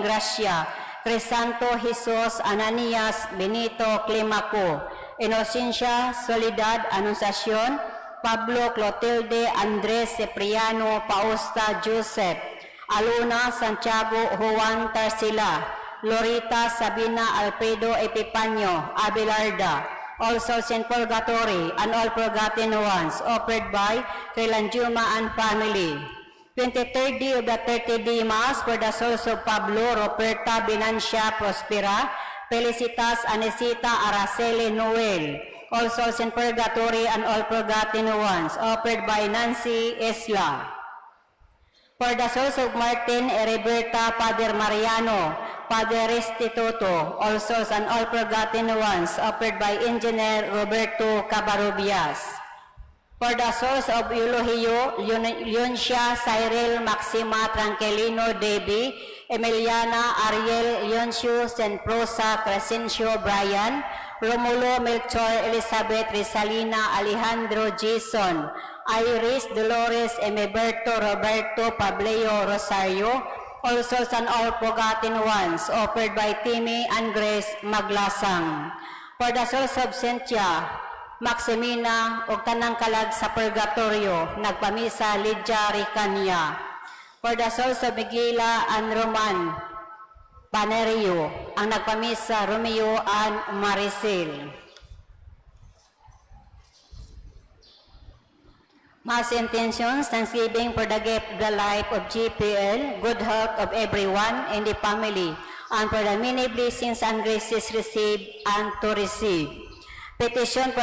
Gracia, Crisanto Jesus Ananias Benito Climaco, Inocencia Soledad Anunciacion, Pablo Clotilde Andres Cipriano Pausta Joseph, Aluna Santiago Juan Tarsila, Lorita Sabina Alfredo Epipanyo Abelarda, All Souls in Purgatory and all forgotten ones, offered by Krilanjuma and family. 23rd day of the 30th day Mass for the souls of Pablo, Roberta Binancia Prospera, Felicitas Anesita Araceli Noel, all souls in Purgatory and all forgotten ones, offered by Nancy Isla. For the souls of Martin Heriberta, Father Mariano, Father Restituto, all souls and all forgotten ones, offered by Engineer Roberto Cabarubias. For the souls of Eulogio, Leoncia, Cyril, Maxima, Tranquilino, Debbie, Emiliana, Ariel, Leoncio, St. Prosa, Crescencio, Brian, Romulo, Melchor, Elizabeth, Risalina, Alejandro, Jason, Iris, Dolores, Emeberto, Roberto, Pableo, Rosario, all souls and all forgotten ones, offered by Timmy and Grace Maglasang. For the souls of Cynthia, Maximina, o tanang kalag sa Purgatorio, nagpamisa Lydia Ricania. For the souls of Miguela and Roman Panerio, ang nagpamisa Romeo and Maricel. Mass intentions, thanksgiving for the gift of the life of GPL, good health of everyone in the family, and for the many blessings and graces received and to receive. Petition for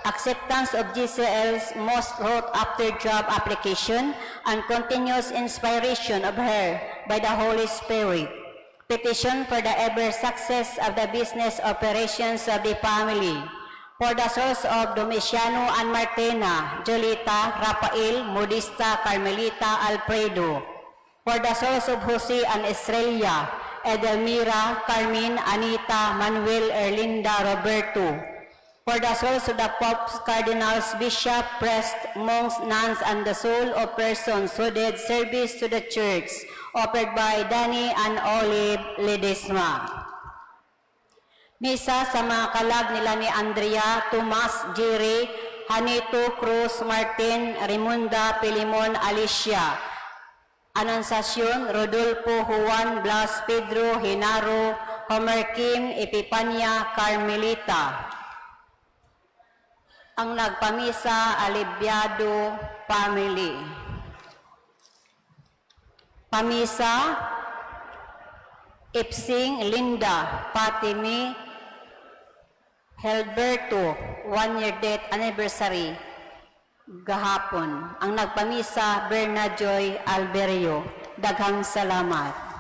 acceptance of GCL's most sought-after job application and continuous inspiration of her by the Holy Spirit. Petition for the ever success of the business operations of the family. For the souls of Domiciano and Martina, Jolita, Rafael, Modista, Carmelita, Alfredo. For the souls of Jose and Estrella, Edelmira, Carmen, Anita, Manuel, Erlinda, Roberto. For the souls of the popes, cardinals, bishop, priests, monks, nuns, and the soul of persons who did service to the church, offered by Danny and Olive Ledesma. Misa sa mga kalag nila ni Andrea, Tomas, Jerry, Hanito, Cruz, Martin, Rimunda, Pilimon, Alicia, Anunciacion, Rodolfo, Juan, Blas, Pedro, Hinaro, Homer Kim, Epipania, Carmelita. Ang nagpamisa, Alibiado Family. Pamisa, Ipsing, Linda, Fatimi, Helberto, 1-year death anniversary, gahapon. Ang nagpamisa, Berna Joy Alberio. Daghang salamat.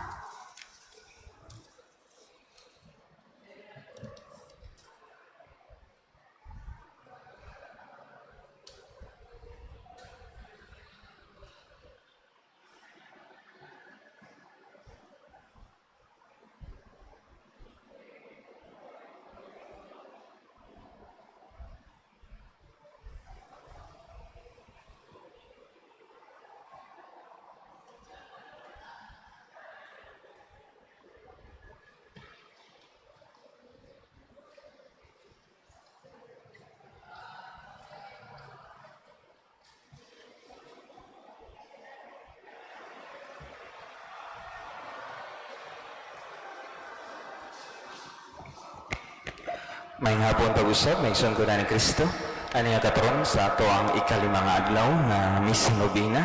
May hapon pag-usap, may sanggunan ni Kristo. Ano yung kataron sa ato ang ikalimang adlaw na Misa Novena.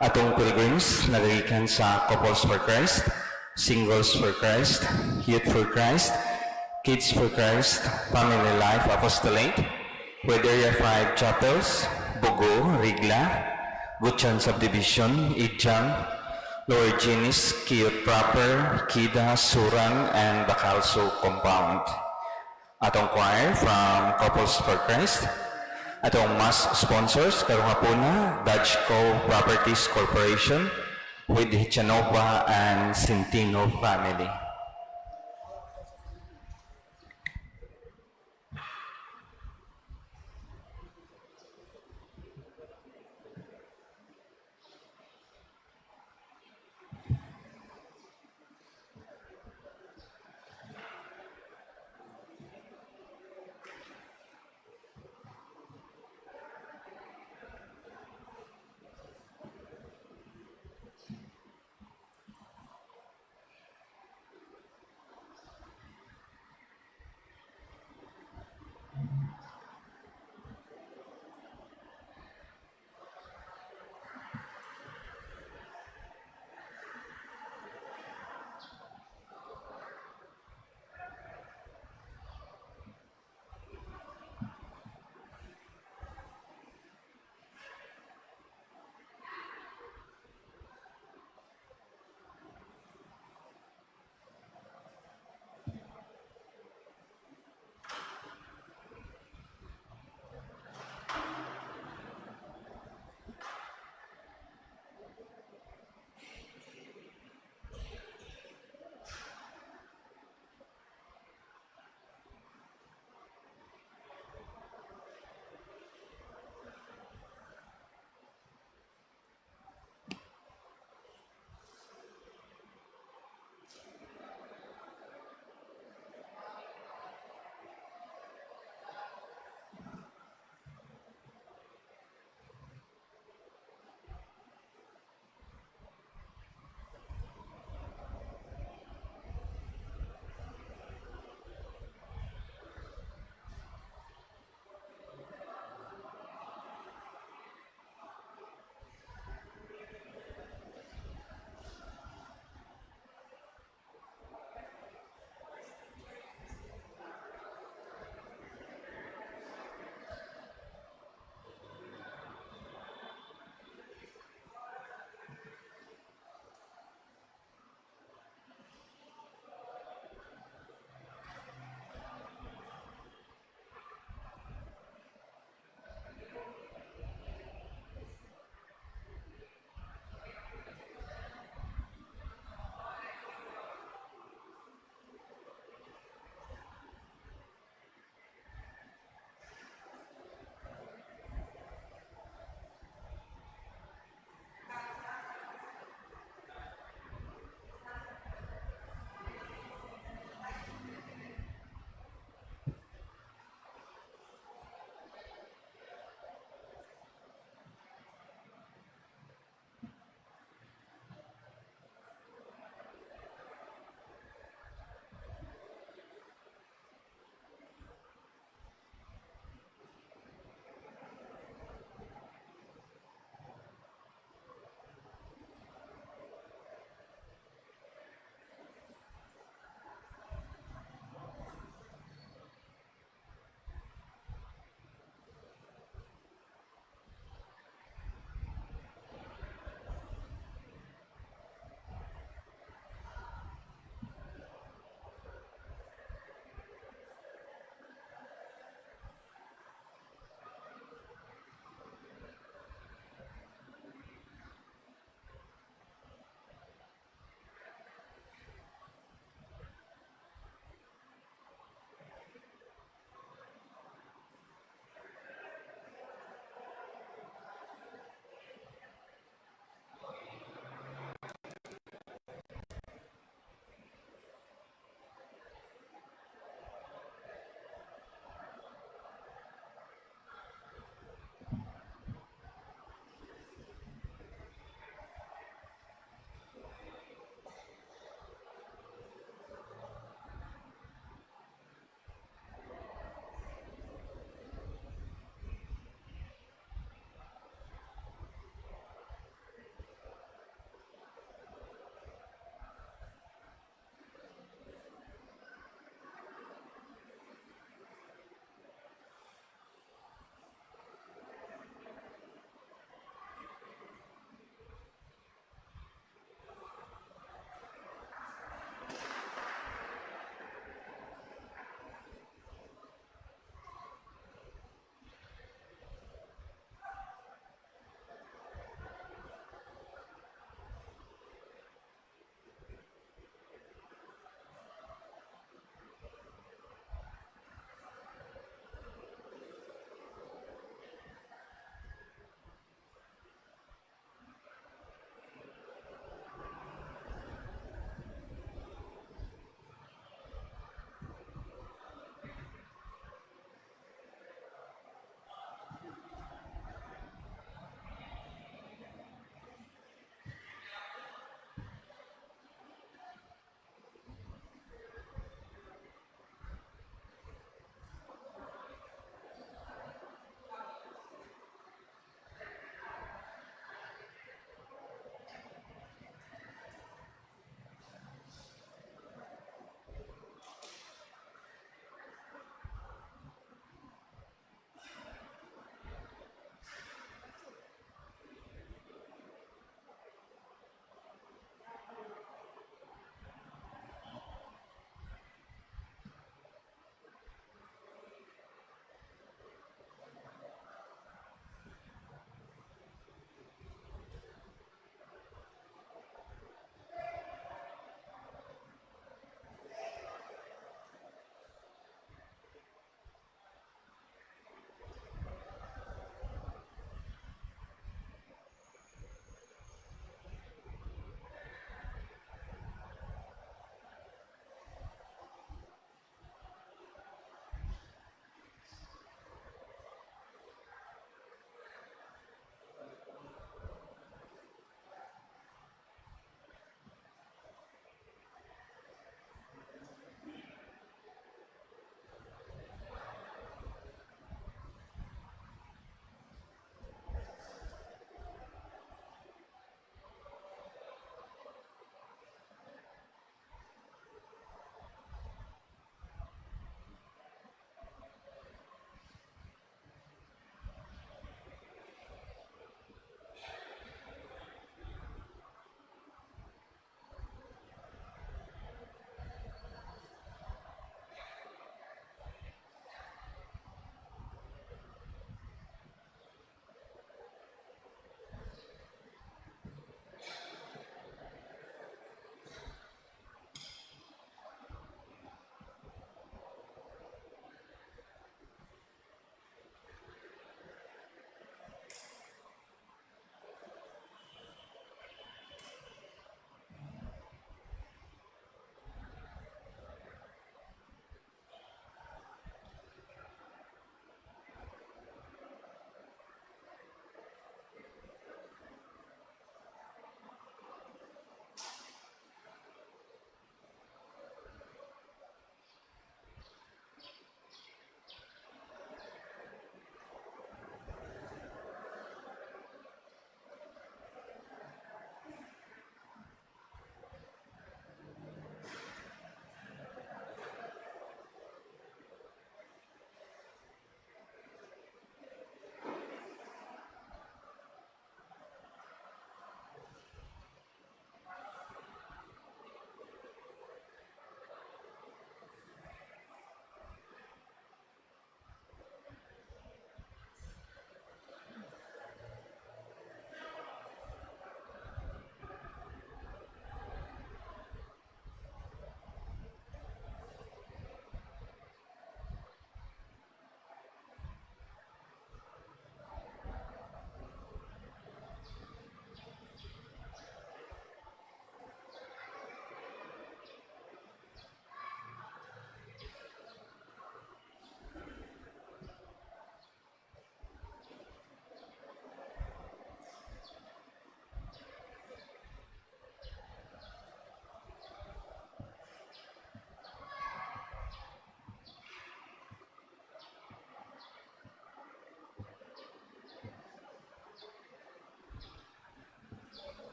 Atong pilgrims nagagikan sa Couples for Christ, Singles for Christ, Youth for Christ, Kids for Christ, Family Life Apostolate, with Area 5 Chapels, Bugo, Rigla, Gutchan Subdivision, Idjang, Lower Ginis, Kiyot Proper, Kida, Surang, and Bacalso Compound. Atong choir from Couples for Christ, atong mass sponsors karong hapuna, Dajco Properties Corporation with Hichanova and Centino family.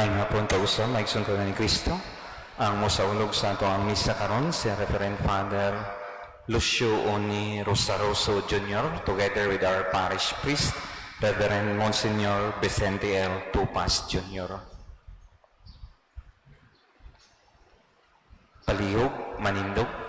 May nga po sa maigsunkod ni Kristo. Ang mosaulog sa ato ang misa karon si Reverend Father Lucio Oni Rosaroso Jr. together with our parish priest, Reverend Monsignor Vicente L. Tupas Jr. Palihog, manindog.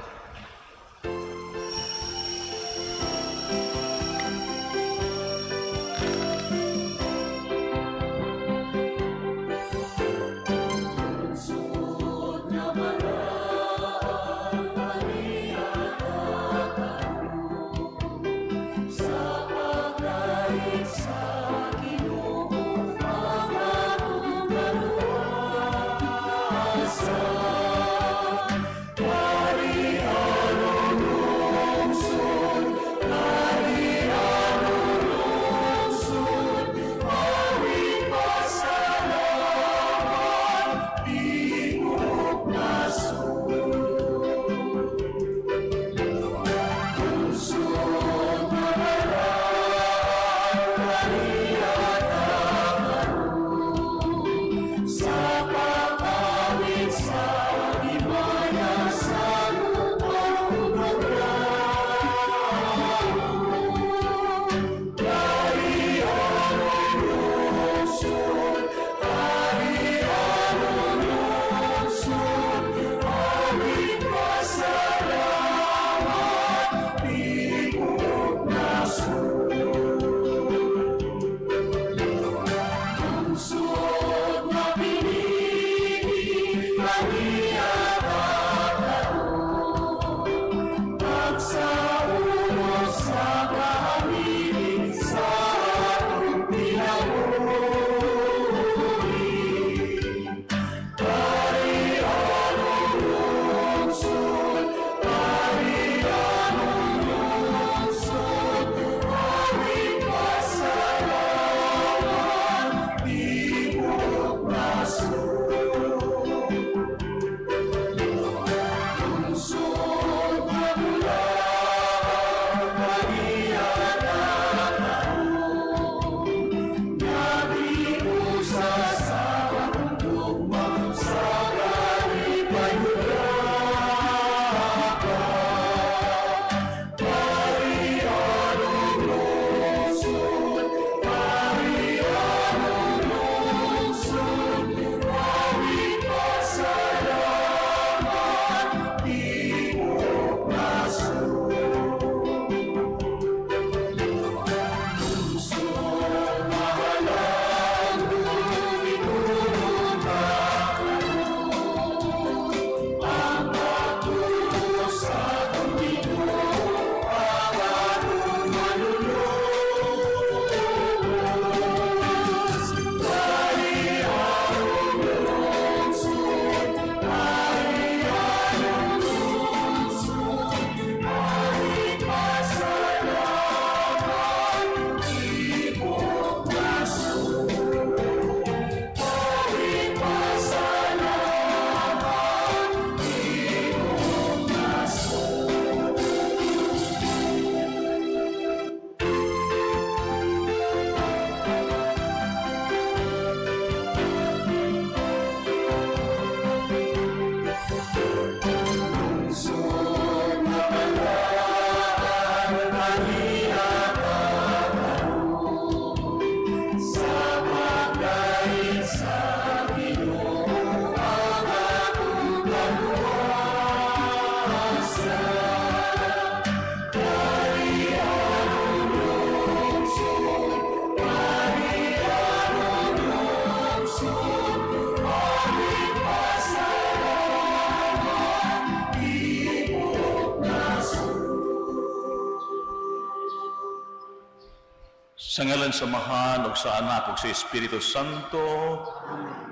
Sa ngalan sa Amahan ug sa Anak ug sa Espiritu Santo,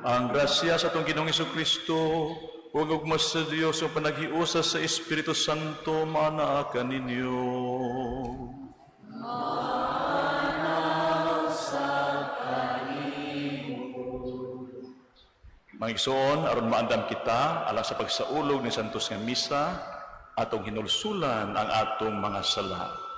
ang grasya sa atong Ginoong Jesucristo ug ugmas sa Dios ug panaghiusa sa Espiritu Santo manaa kaninyo. Mangigsoon aron maandam kita alang sa pagsaulog ni Santos nga Misa atong hinulsulan ang atong mga sala.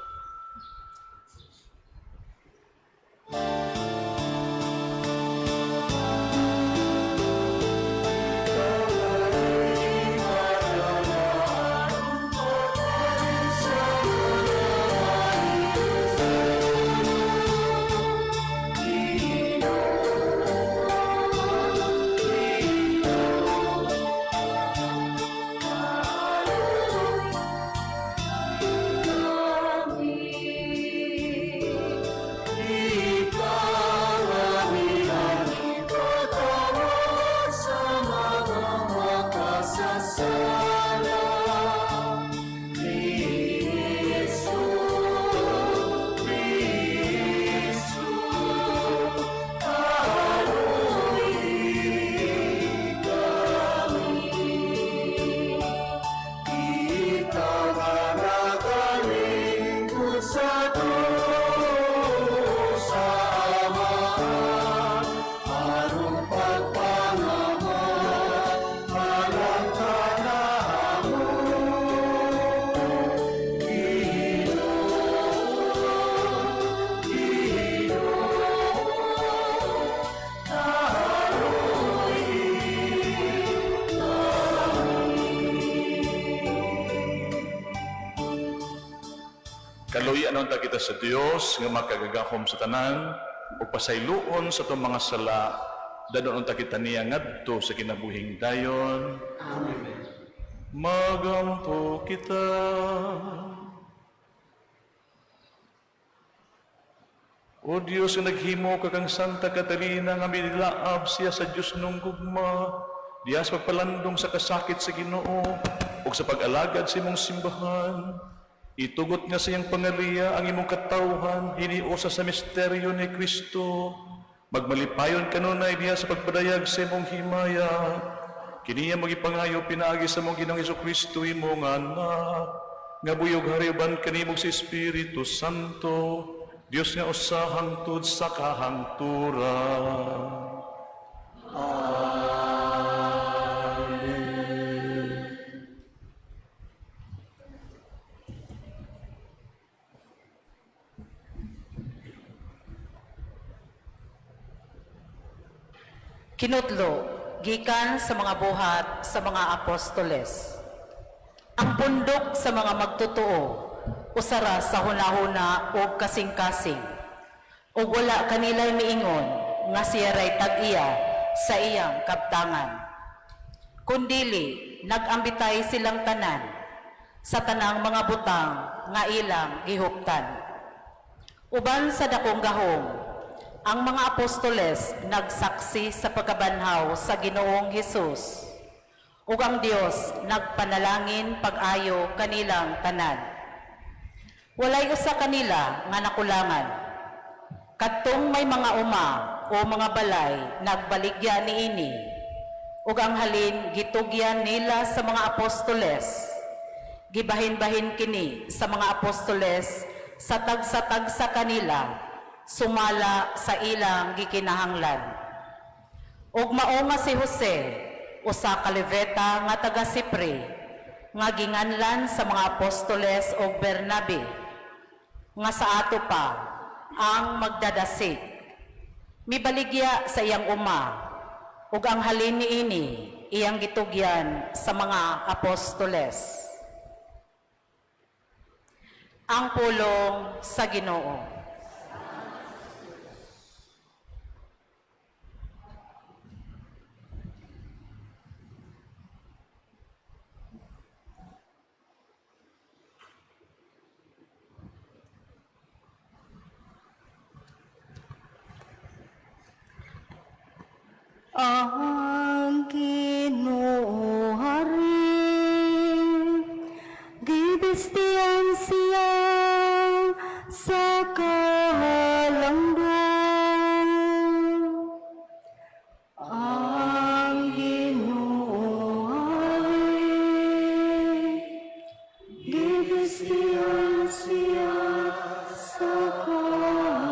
anon ta kita sa Dios nga makagagahom sa tanan o pasayloon sa itong mga sala, danon ta kita niya ngadto sa kinabuhing dayon. Amen. Magampo kita. O Diyos nga naghimo ka kang Santa Catalina nga milaab siya sa Diyos nung gugma, diya sa pagpalandong sa kasakit sa Ginoo o sa pag-alagad sa imong simbahan. Itugot nga sa iyang pangaliya ang imong katawhan, hiniusa sa misteryo ni Kristo. Magmalipayon kanunay diya sa pagpadayag sa imong himaya. Kiniya magipangayo pinaagi sa mong Ginoong Jesucristo imong anak, nga buyog hariban kanimog sa Espiritu Santo, Dios nga usa hangtod sa kahangturan. Kinutlo, gikan sa mga buhat sa mga apostoles. Ang pundok sa mga magtotoo, usara sa hunahuna o kasing-kasing. O wala kanila'y miingon, nga siya ray tag-iya sa iyang kaptangan. Kundili, nag-ambitay silang tanan, sa tanang mga butang nga ilang gihuptan. Uban sa dakong gahom, ang mga apostoles nagsaksi sa pagkabanhaw sa Ginoong Hesus, ug ang Dios nagpanalangin pag-ayo kanilang tanan. Walay usa kanila nga nakulangan. Kadtong may mga uma o mga balay nagbaligya niini, ug ang halin gitugyan nila sa mga apostoles. Gibahin-bahin kini sa mga apostoles sa tagsa-tagsa kanila, sumala sa ilang gikinahanglan. Ug mao nga si Jose, usa ka Levita nga taga Sipre, nga ginganlan sa mga apostoles og Bernabe, nga sa ato pa ang magdadasig. Mibaligya sa iyang uma, ug ang halin niini iyang gitugyan sa mga apostoles. Ang pulong sa Ginoo. Ang Ginoo hari, gibistiyan siya sa kahalangdon. Ang Ginoo hari, gibistiyan siya sa kahalangdon.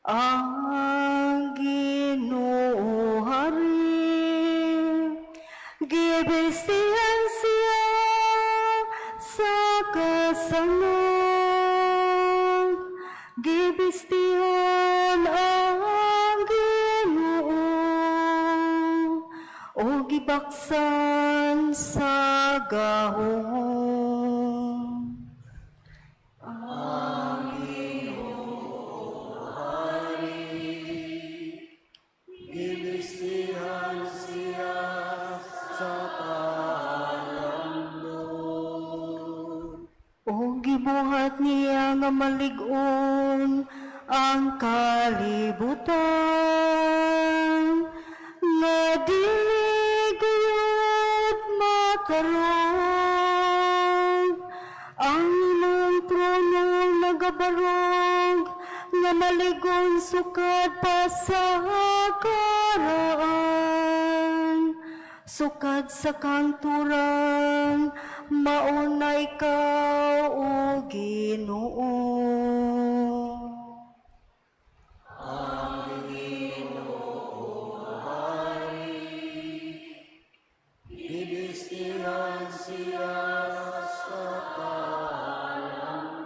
Ang Ginoo hari, gibisihan siya sa kasanag. Gibistihan ang Ginoo, o gibaksan sa gahom. O gibuhat niya nga malig-on ang kalibutan, nga dili gayud matarong. Ang imong trono nagabarog, nga malig-on sukad pa sa karaan. Sukad sa kangturan, mauna ikaw o Ginoo. Ang Ginoo hari, gibistihan siya sa kahalangdon.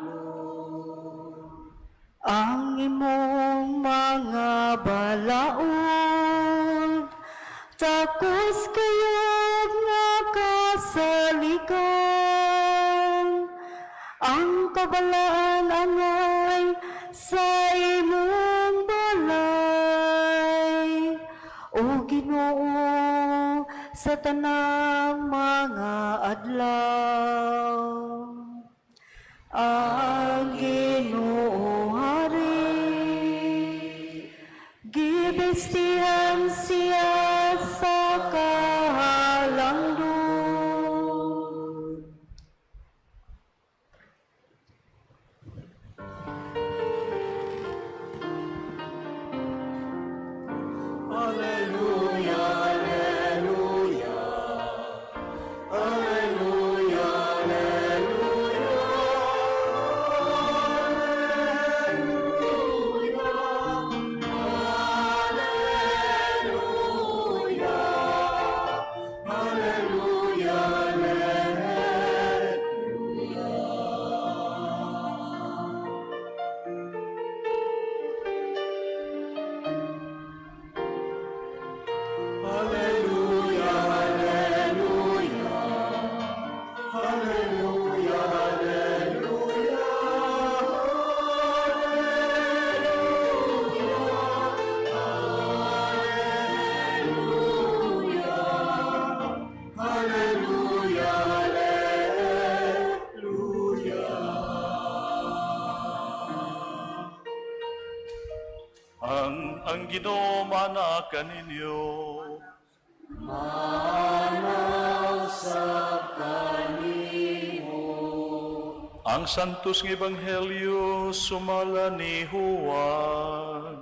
Ang imong mga balaod, takos kayo nga kasalikan. ang kabalaan angay sa imong balay. O Ginoo, sa tanang mga adlaw, ang Ginoo Hari, gibestihan siya sa kahalangdon. Ang Ginoo mana kaninyo. Ang santos nga ebanghelyo sumala ni Juan.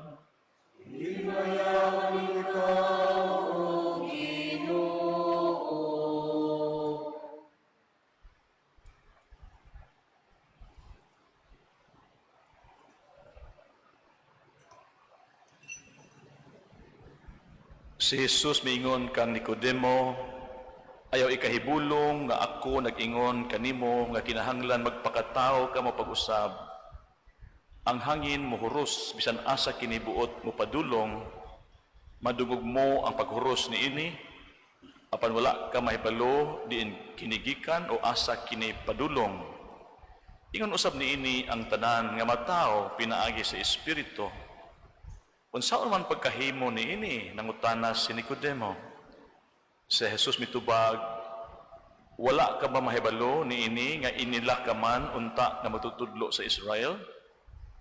Si Jesus miingon kang Nicodemo, ayaw ikahibulong nga ako nag-ingon kanimo nga kinahanglan magpakatao ka mo pag-usab. Ang hangin mohuros bisan asa kinibuot mo padulong, madungog mo ang paghuros ni ini, apan wala ka mahibalo diin kinigikan o asa kini padulong. Ingon usab ni ini ang tanan nga matao pinaagi sa espiritu. Unsaon man pagkahimo ni ini nangutana si Nicodemo. Si Jesus mitubag, wala ka ba mahibalo ni ini nga inila ka man unta na matutudlo sa Israel?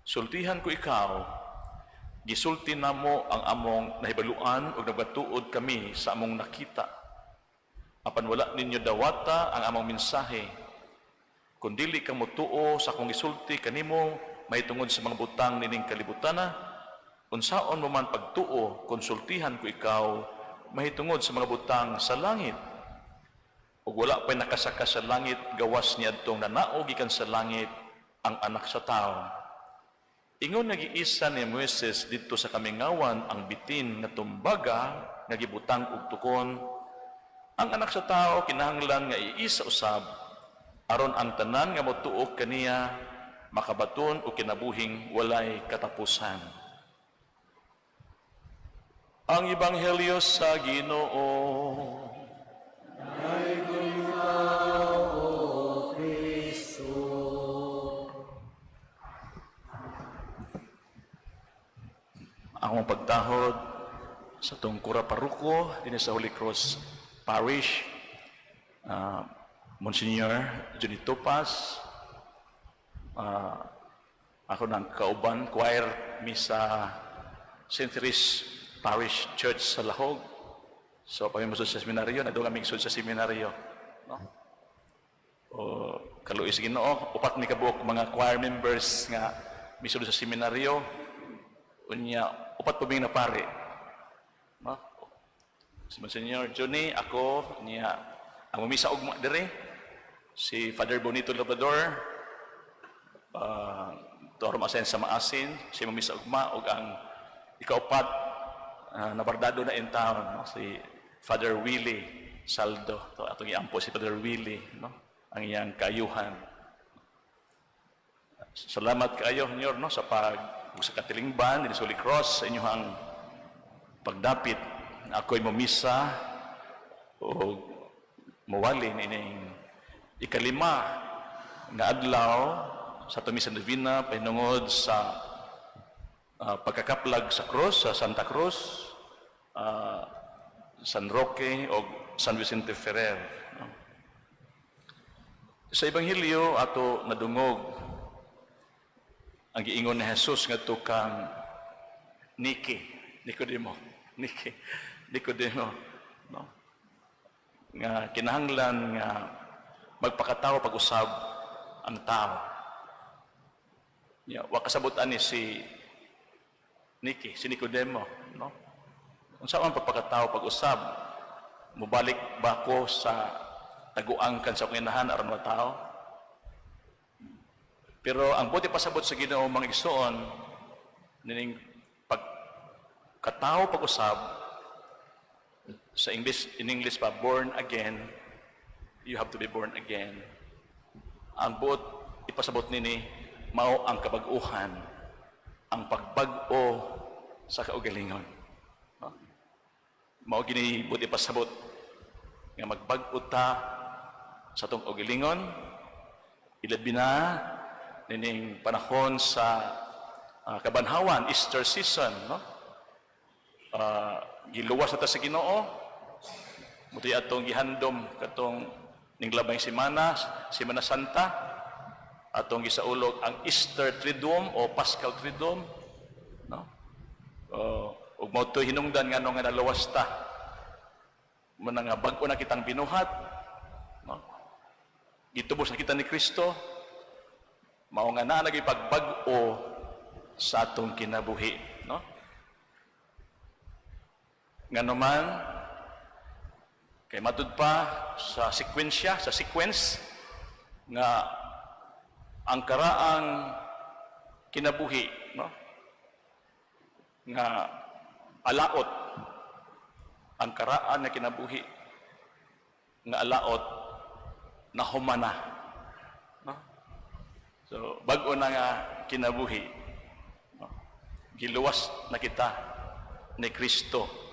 Sultihan ko ikaw, gisulti na mo ang among nahibaluan o nagatuod kami sa among nakita. Apan wala ninyo dawata ang among mensahe. Kung dili ka motuo sa akong gisulti kanimo, may tungod sa mga butang nining kalibutana, unsaon mo man pagtuo, konsultihan ko ikaw, mahitungod sa mga butang sa langit. Ug wala pa'y nakasaka sa langit, gawas niya itong nanaog ikan sa langit ang anak sa tao. Ingon nag-iisa ni Moises dito sa kamingawan ang bitin na tumbaga, nagibutang ug tukon. Ang anak sa tao kinahanglan nga iisa usab, aron ang tanan nga motuo kaniya, makabaton o kinabuhing walay katapusan. Ang Ebanghelyo sa Ginoo. Ay gulitaw, O Kristo. Ang pagtahod sa Tungkura Paruko din sa Holy Cross Parish, Monsignor Johnny Topas, ako ng kauban choir misa St. Therese Parish Church sa Lahog. So, pamimusod sa seminaryo, na doon kami isod sa seminaryo. No? O, kaluoy sa Ginoo, upat ni kabuok mga choir members nga misod sa seminaryo, unya, upat pabing na pare. No? Si Monsignor Johnny, ako, niya, ang mamisa ugma dire, si Father Bonito Labrador, Torom Asen sa Maasin, si mamisa ugma, ug ang ikaupat, nabardado na in town, no? Si Father Willie Saldo. So, atong iampo si Father Willie, no? Ang iyang kaayuhan. Salamat kaayo, Senyor, no? Sa sa katilingban, din sa Holy Cross, sa inyong pagdapit na ako'y mamisa o mawali ining ikalima nga adlaw sa Misa Divina pahinungod sa pagkakaplag sa krus sa Santa Cruz, San Roque o San Vicente Ferrer. Sa Ebanghelyo ato nadungog ang giingon ni Jesus ngadto kang Nicodemo, no? Nga kinahanglan nga magpakatao pag-usab ang tao. Ya, wa kasabutan ni si Nicodemo, no? Unsa man pagpakatao pag-usab, mubalik ba ko sa taguangkan sa kinahan aron mga tao? Pero ang buti pasabot sa Ginoo mga igsoon nining pagkatao pag-usab sa in English pa born again, you have to be born again. Ang buot ipasabot nini mao ang kabag-uhan, ang pagbag-o sa kaugalingon. No? Mao gini buot ipasabot nga magbag-o ta sa tong kaugalingon, ilabi na nining panahon sa kabanhawan, Easter season, no? Giluwas na ta sa Ginoo, muti atong gihandom katong ning labay Semana Santa, atong gisaulog ang Easter Triduum o Paschal Triduum, no? Ug mao to hinungdan ngano nga nalawas ta, mo nga bag-o na kitang binuhat, no? Gitubos na kita ni Kristo, mao nga naa naging pagbag-o sa atong kinabuhi, no? Nga naman, kay matud pa sa sequence nga ang karaang kinabuhi, no? Nga alaot, ang karaan na kinabuhi nga alaot na humana, no? So bag-o na nga kinabuhi, no? Giluwas na kita ni Kristo.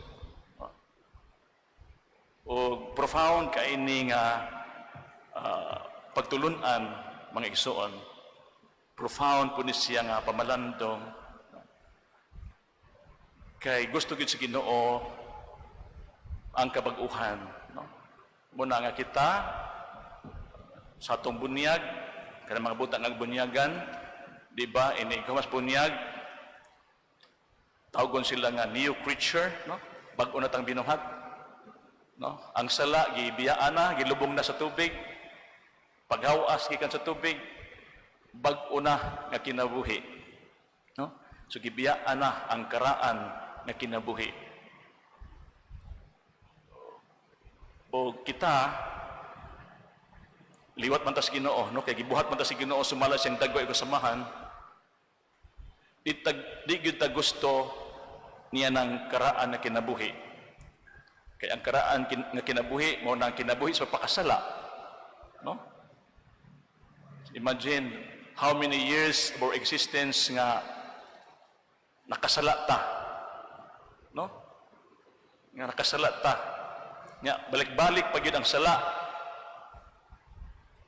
O profound kaini nga pagtulunan mga igsoon, profound po ni siya nga pamalandong kay gusto gid sa Ginoo ang kabag-uhan, no? Muna nga kita sa atong bunyag kanang mga butang nga bunyagan, di ba, ini kamas bunyag tawgon sila nga new creature, no? Bag-o na tang binuhat, no? Ang sala gibiyaan na, gilubong na sa tubig, paghawas gikan sa tubig, bag-o na nga kinabuhi, no? So gibiyaan na ang karaan nga kinabuhi. O kita liwat man ta sa Ginoo, no? Kay gibuhat man ta sa Ginoo sumala siyang dagway ug samahan, di gyud ta gusto niya ng karaan na kinabuhi. Kaya ang karaan nga kinabuhi mo nang kinabuhi sa pakasala, no? Imagine how many years of our existence nga nakasala ta, no? Nga nakasala ta, nga balik-balik pag yun ang sala,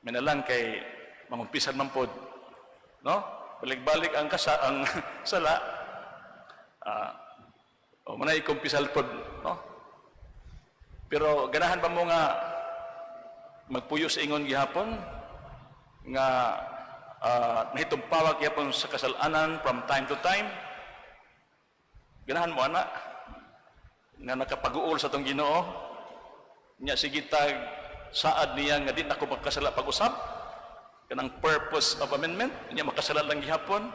minalang kay mangumpisan man pod, no? Balik-balik ang sala, o manay kumpisal pod, no? Pero ganahan ba mo nga magpuyo sa ingon gihapon nga nahitumpawag gihapon sa kasalanan from time to time? Ganahan mo ana nga nakapaguol sa tong Ginoo nya sige tag saad niya nga di na ko magkasala pag-usab kanang purpose of amendment nya makasala lang gihapon,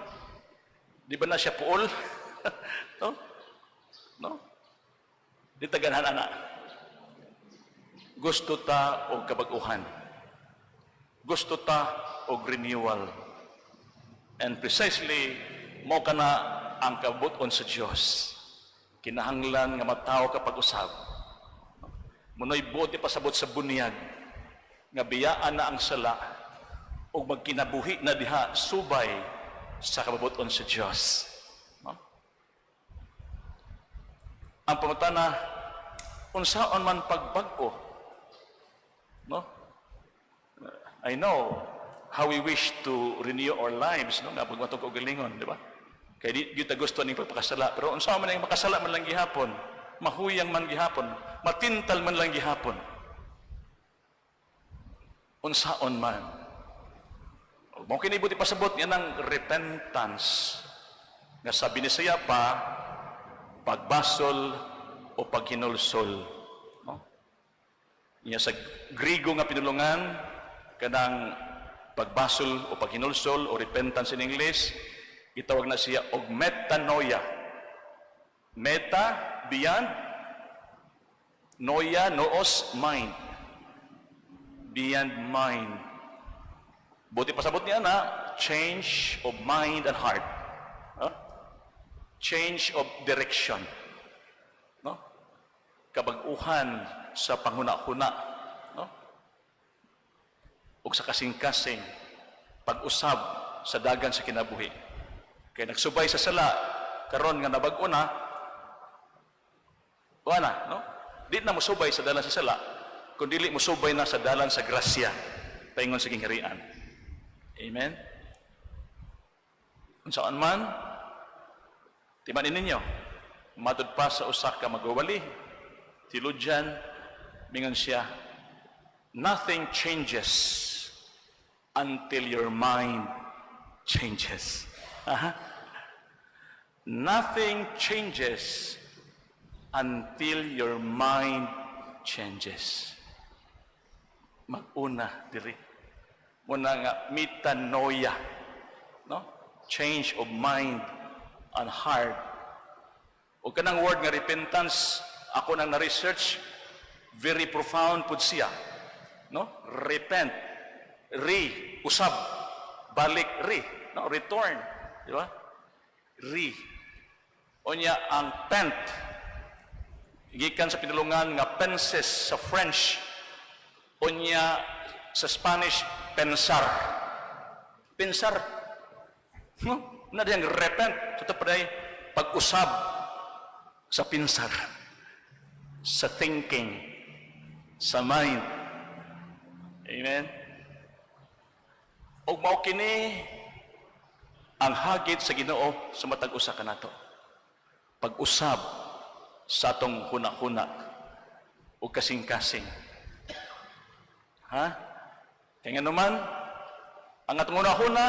di ba na siya puol? no di ta ganahan ana. Gusto ta og kabag-uhan, gusto ta og renewal, and precisely mo kana ang kabuton sa Dios. Kinahanglan nga mataw ka pag-usab, munoy buti pasabot sa bunyag nga biyaan na ang sala ug magkinabuhi na diha subay sa kabuton sa Dios, no? Ang pamutana unsaon man pagbag-o, no? I know how we wish to renew our lives, no? Nga pagmatong kaugalingon, di ba? Kaya di ta gusto ning pagpakasala, pero unsa man ang makasala man lang gihapon, mahuyang man gihapon, matintal man lang gihapon. Unsaon man. Mao kini buti pasabot niya ng repentance. Nga sabi ni Saya pa, pagbasol o paghinulsol. No? Niya sa Grigo nga pinulungan, kanang pagbasol o paghinulsol o repentance in English, itawag na siya og metanoia. Meta, beyond. Noia, noos, mind. Beyond mind. Buti pasabot niya na, change of mind and heart. Huh? Change of direction. No? Kabag-uhan sa panghuna-huna. No? O sa kasing-kasing. Pag-usab sa dagan sa kinabuhi. Kaya nagsubay sa sala, karon nga nabag-o na, wala, no? Di na musubay sa dalan sa sala, kundi dili musubay na sa dalan sa grasya, paingon sa kingharian. Amen? Kung saan man, timanin ninyo, matod pa sa usa ka magwawali, tiludyan, mingon siya, nothing changes until your mind changes. Nothing changes until your mind changes. Mag-una diri. Muna nga metanoia, no? Change of mind and heart. O kanang word nga repentance, ako nang na-research, very profound pud siya, no? Repent, usab, balik, no? Return, di ba? Onya ang pent, gikan sa pinulungan nga penses sa French, onya sa Spanish, pensar. Pensar. No? Na diyang repent. Ito pa day, pag-usab sa pensar. Sa thinking. Sa mind. Amen? O mao kini ang hagit sa Ginoo sa matag usa kanato. Pag-usab sa atong huna-huna o kasing-kasing. Ha? Kaya nga naman, ang atong huna-huna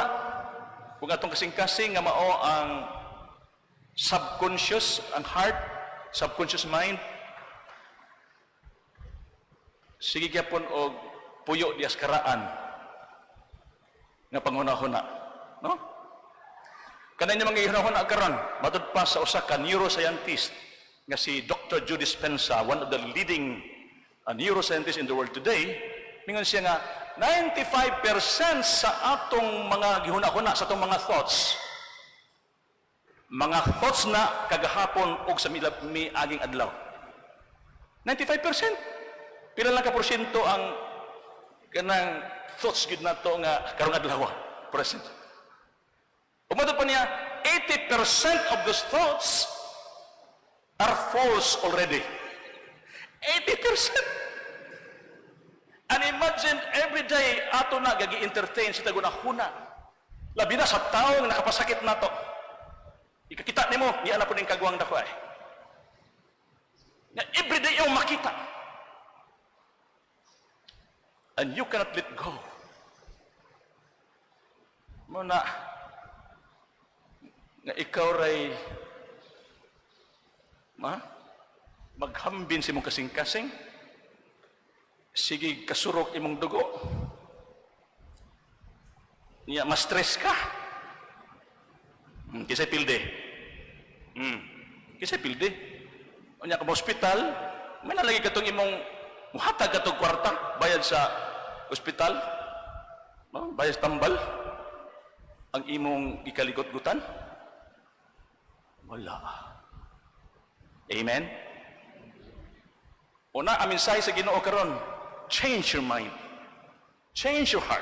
o atong kasing-kasing nga mao ang subconscious, ang heart, subconscious mind, sige gyapon og puyo di askaraan nga panghuna-huna. No? Kanay niya mga ihuna-huna karon, matud pa sa usa ka neuroscientist nga si Dr. Joe Dispenza, one of the leading neuroscientists in the world today, mingon siya nga 95% sa atong mga gihuna-huna, sa atong mga thoughts na kagahapon o sa miaging adlaw. 95%. Pila lang ka porsyento ang kanang thoughts gid nato nga karong adlaw. Present. Umato pa niya, 80% of those thoughts are false already. 80%. And imagine every day ato na gagi-entertain sa tagunahuna. Labi na sa taong nakapasakit nato. Ikakita nimo, iyan na po ning kagwang dako ay. Na every day yung makita. And you cannot let go. Muna, nga ikaw ray maghambin si mong kasing-kasing, sige kasurok imong dugo, niya ma-stress ka, kisay pilde, kisay pilde, niya ka ma-hospital, may nalagi ka itong imong muhatag ka itong kwarta, bayad sa hospital, bayad sa tambal, ang imong ikaligot-gutan, wala. Amen? Una, ang mensahe sa Ginoo karon, change your mind. Change your heart.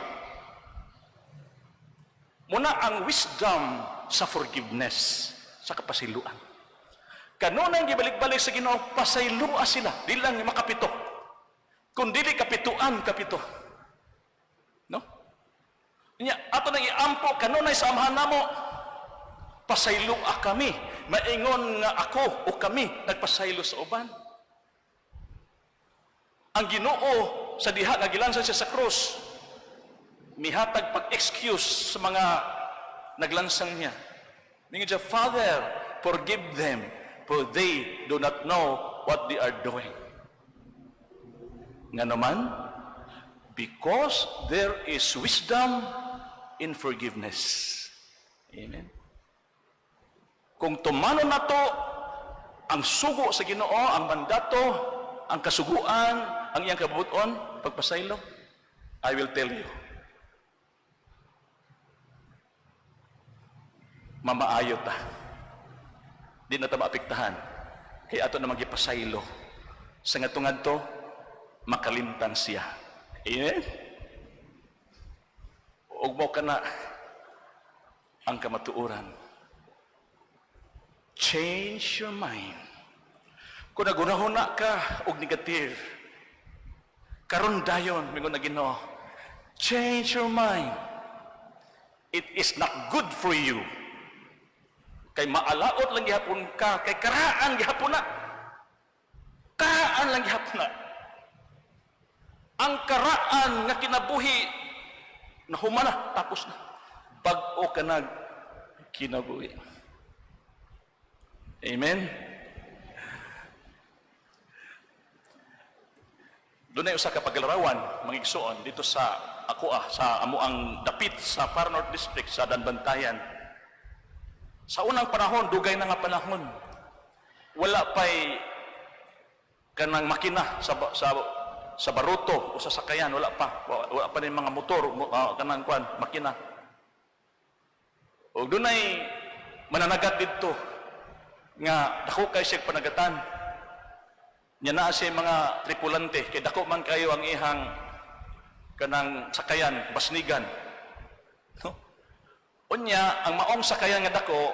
Muna ang wisdom sa forgiveness, sa kapasiluan. Kanunay gibalik-balik sa Ginoo, pasaylua sila, di lang makapito. Kung dili kapituan, kapito. No? Nya ato nang iampo kanunay sa amahan namo. Pasaylo kami. Maingon nga ako o kami nagpasaylo sa uban. Ang Ginoo sa diha nga gilansan siya sa krus, mihatag pag-excuse sa mga naglansang niya. Ningon siya, Father, forgive them, for they do not know what they are doing. Nga naman, because there is wisdom in forgiveness. Amen. Kung tumano na to, ang sugo sa Ginoo, ang mandato, ang kasuguan, ang iyang kabubuton, pagpasaylo, I will tell you, mamaayo ta. Di na ta maapektahan. Kaya ato na magipasaylo. Sa ngatungad to, makalimtan siya. Amen? Ug mo ka na ang kamatuoran. Change your mind. Kung nagunahuna ka og negative, karon dayon mingon na Ginoo, change your mind. It is not good for you. Kay maalaot lang gihapon ka, kay karaan gihapon na. Karaan lang gihapon na. Ang karaan nga kinabuhi na humana tapos na. Bag-o ka na kinabuhi. Amen. Doon ay usa ka paglarawan, mga igsoon, dito sa sa amuang dapit sa Far North District sa Danbantayan. Sa unang panahon, dugay na nga panahon, wala pa'y kanang makina sa baruto o sa sakayan, wala pa rin mga motor, kanang kwan, makina. O doon ay mananagat dito, nga dako kay siya panagatan. Nya naa siya mga tripulante, kay dako man kayo ang ihang kanang sakayan, basnigan. No? Unya, ang maong sakayan nga dako,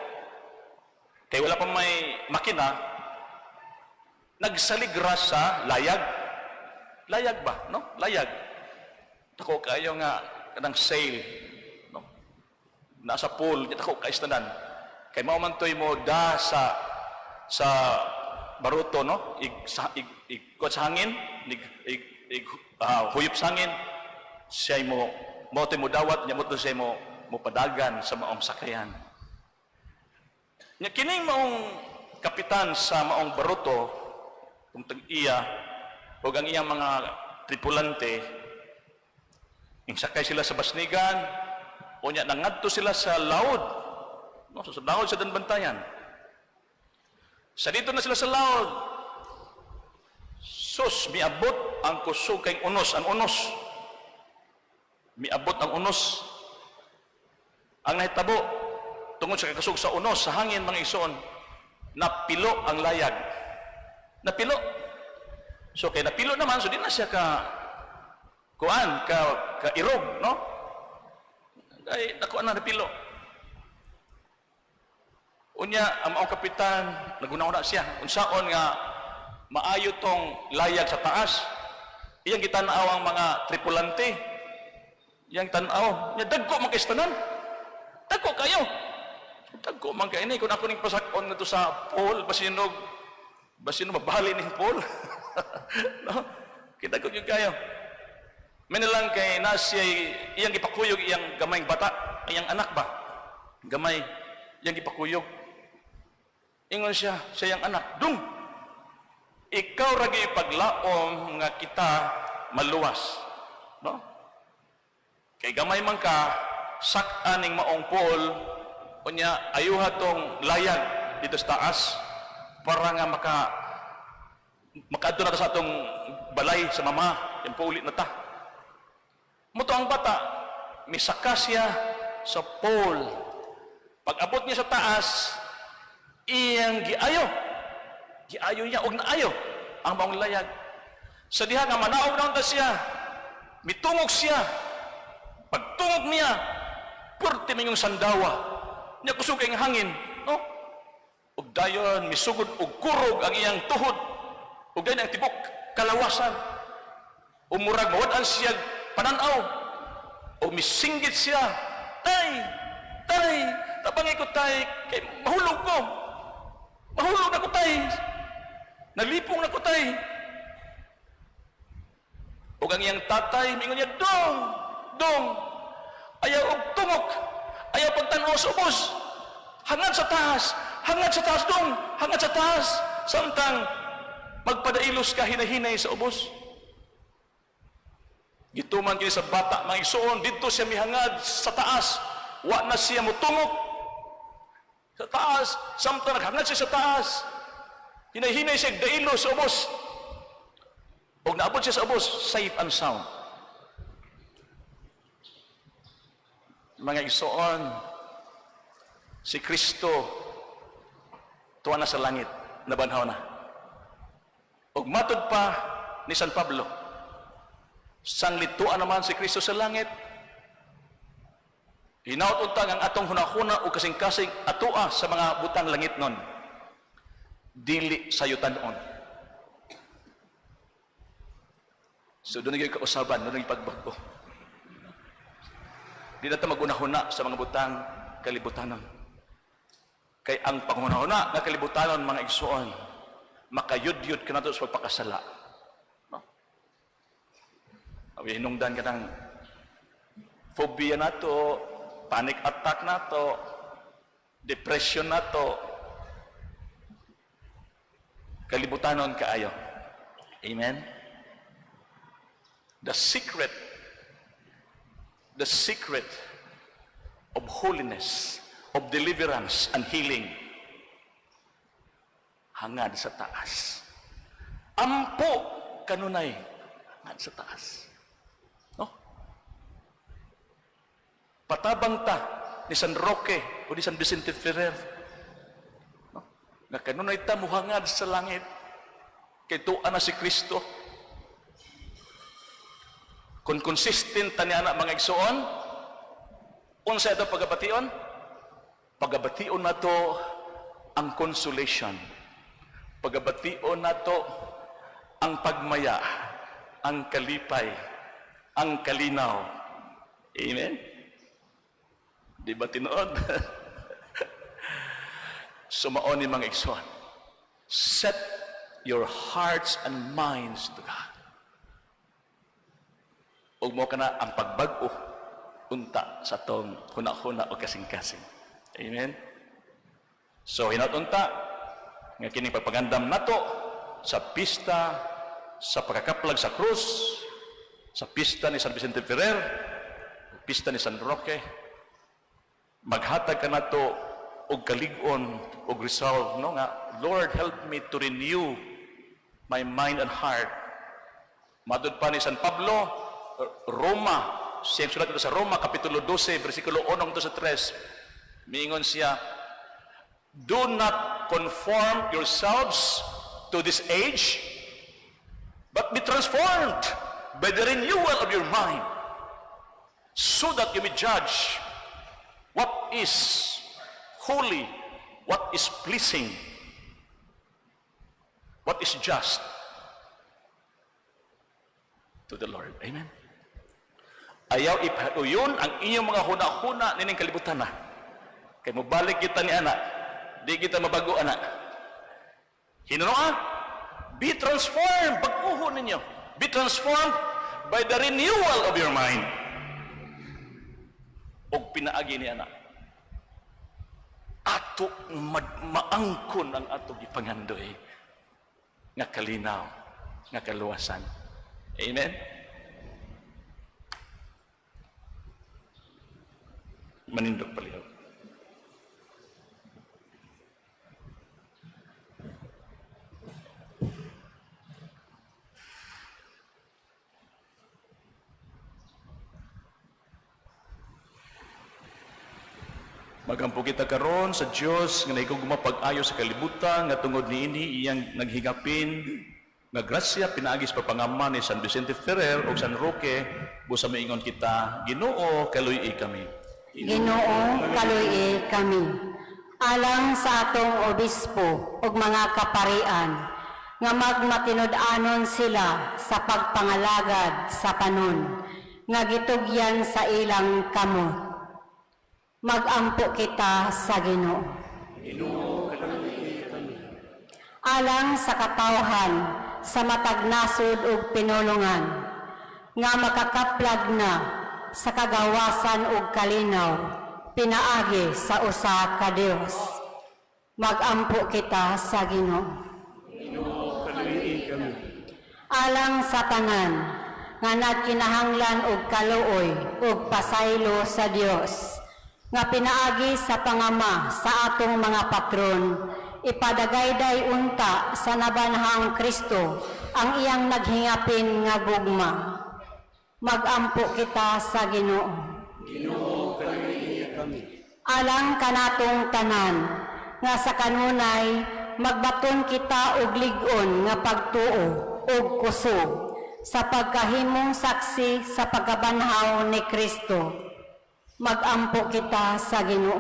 kay wala pa may makina, nagsaligra sa layag. Layag ba? No? Layag. Dako kayo nga kanang sail. No? Nasa pool, dako kayo istanan. Kay mao man toy mo da sa baruto, no? Ikot sa hangin, huyop sa hangin, siya mo dawat, niya mo to siya mo padagan sa maong sakayan. Nya kining maong kapitan sa maong baruto, kung tag-iya, o ang iyang mga tripulante, yung sakay sila sa basnigan, o nya nangadto sila sa laod, no? Sa laod sa Danbantayan. Sa dito na sila sa laod, sus, miabot ang kusog kay unos, ang unos. Miabot ang unos. Ang nahitabo, tungod sa kakasog sa unos, sa hangin, mga igsoon, napilo ang layag. Napilo. So, kay napilo naman, so di na siya ka irog, no? Ay, nakuha na napilo. Unya, ang maong kapitan, nagunahuna siya. Unsaon nga, maayo tong layag sa taas. Iyang gitanaw ang mga tripulante. Iyang tanaw. Nya, dagko man kaistanan. Dagko kayo. Dagko man kayo ini. Kung ako ning pasakon nga to sa pool, basinog, mabali ning pool. No? Kita ko yung kayo. May nalang kay nasya, iyang ipakuyog, iyang gamayng bata, iyang anak ba? Gamay, iyang ipakuyog. Ingon siya, sa iyang anak, dung, ikaw ragi paglaom nga kita maluwas. No? Kay gamay man ka, sak-aning maong pool, o niya, ayuha tong layag dito sa taas, para nga makaadto na ta sa atong balay sa mama, yung paulit na ta. Muto ang bata, misaka siya sa pool. Pag abot niya sa taas, iyang giayo niya, og naayo ang maong layag. Sa diha nga manaog naon ta siya, mitungog siya. Pagtungog niya, purti man yung sandawa. Niya kusog ang hangin, no? Ug dayon misugod og kurog ang iyang tuhod. Ug dayon ang tibok kalawasan. Umurag mawad-an siya pananaw. O misinggit siya, tay, tabangay ko tay, kay mahulog ko. Mahulog na ko tay. Nalipong na ko tay. O ang iyang tatay, mingon niya, dong, ayaw og tungok, ayaw pagtanaw sa ubos. Hangad sa taas, dong, hangad sa taas. Samtang magpadailos ka hinahinay sa ubos. Gituman kini sa bata, mga igsoon, dito siya mihangad sa taas. Wa na siya mutungok sa taas. Samtang naghangad siya sa taas, hinahinay siya dailos sa ubos. O naabot siya sa ubos, safe and sound. Mga igsoon, si Kristo tuwa na sa langit, nabanhaw na. O matod pa ni San Pablo, sanglituan naman si Kristo sa langit, hinaut untang ang atong hunahuna o kasing-kasing atua sa mga butang langit nun, dili sayutan on. So doon naging kausaban, doon naging pagbago. Di na ito magunahuna sa mga butang kalibutanon. Kay ang pangunahuna nga kalibutanon, mga igsoon, makayud-yud ka na ito sa pagpakasala. No? Hinungdan ka ng phobia na ito, panic attack na ito, depression na ito, kalibutanon kaayo. Amen? The secret of holiness, of deliverance and healing, hangad sa taas. Ampo kanunay, hangad sa taas. No? Patabang ta ni San Roque o ni San Vicente Ferrer. No? Nga kanunay ta muhangad sa langit, kay tuan na si Kristo. Kung consistent tanya na mga igsoon, unsa ito pagabation? Pagabation na to ang consolation. Pagabation na to ang pagmaya, ang kalipay, ang kalinaw. Amen? Di ba tinuod? Sumaon ni mga igsoon. Set your hearts and minds to God. Ug mo kana ang pagbag-o unta sa tong huna-huna o kasing-kasing. Amen. So hinatunta nga kining pagpagandam nato sa pista sa pagkakaplag sa krus, sa pista ni San Vicente Ferrer, pista ni San Roque, maghatag ka nato og kalig-on og resolve, no, nga Lord, help me to renew my mind and heart. Madud pa ni San Pablo, Roma, siyang sulat ito sa Roma, Kapitulo 12, versikulo 1 to sa 3. Miingon siya, do not conform yourselves to this age, but be transformed by the renewal of your mind, so that you may judge what is holy, what is pleasing, what is just to the Lord. Amen. Ayaw ipaluyon ang inyong mga huna-huna nining kalibutan na. Kay mobalik kita ni anak, di kita mabago anak. Hinunoa, be transformed, pag-uho ninyo. Be transformed by the renewal of your mind. Og pinaagi ni anak, ato maangkon ang ato gipangandoy nga kalinaw, nga kaluwasan. Amen. Manindog palihaw. Magampo kita karon sa Dios nga naigugma pag-ayo sa kalibutan nga tungod niini iyang naghigapin nga grasya pinaagis papangaman ni San Vicente Ferrer o San Roque busa maingon kita, Ginoo kaluy kami. Ginoo kaluy kami. Alang sa atong obispo ug mga kaparian nga magmatinud-anon sila sa pagpangalagad sa panon nga gitugyan sa ilang kamot. Magampo kita sa Ginoo. Alang sa katawhan, sa matag nasod ug pinulungan, nga makakaplag na sa kagawasan ug kalinaw, pinaagi sa usa ka Dios. Magampo kita sa Ginoo. Alang sa tanan, nga nagkinahanglan og kaluoy ug pasaylo sa Dios, nga pinaagi sa pangama sa atong mga patron, ipadagayday unta sa nabanhang Kristo ang iyang naghingapin nga gugma. Magampo kita sa Ginoo. Alang kanatong tanan, nga sa kanunay magbaton kita og lig-on nga pagtuo ug kusog sa pagkahimong saksi sa pagkabanhaw ni Kristo. Magampo kita sa Ginoo.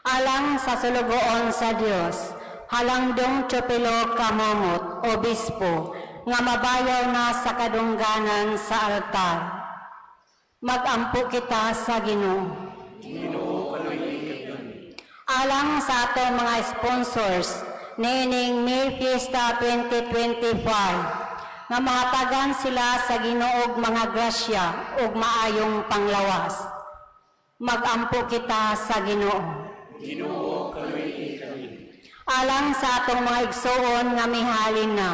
Alang sa sulugoon sa Dios, halangdong Teopilo Kamomot, Obispo, nga mabayaw na sa kadungganan sa altar. Magampo kita sa Ginoo. Alang sa atong mga sponsors, nining May Fiesta 2025, nga mahatagan sila sa Ginoo og mga grasya ug maayong panglawas. Magampo kita sa Ginoo. Alang sa atong mga igsoon nga mihalin na,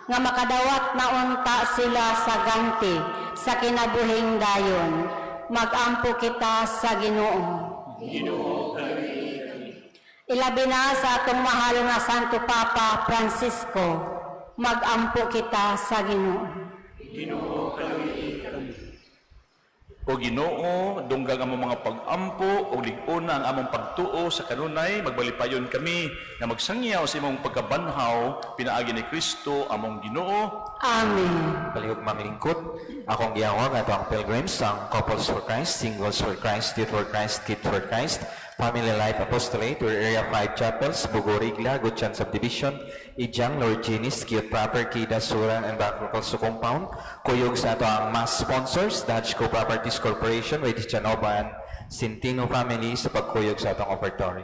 nga makadawat na unta sila sa ganti sa kinabuhing dayon. Magampo kita sa Ginoo. Ilabi na sa atong mahal nga Santo Papa Francisco, magampo kita sa Ginoo. O Ginoo, dunggang among mga pag-ampo o lig-una ang among pagtuo sa kanunay, magbalipayon kami na magsangyaw sa imong pagkabanhaw, pinaagi ni Kristo among Ginoo. Amen. Palihog manglingkod, akong giyawag ato ang pilgrims ang Couples for Christ, Singles for Christ, Youth for Christ, Kids for Christ, Family Life Apostolate, or Area 5 Chapels, Bugorigla, Gutchan Subdivision, Ijang, Lord Ginis, Kiyot Proper, Kida, Suran, and Bacalcalso Compound. Kuyog sa ato ang mass sponsors, Dutch Co-Properties Corporation, with Chanova and Centino family sa pagkuyog sa atong offertory.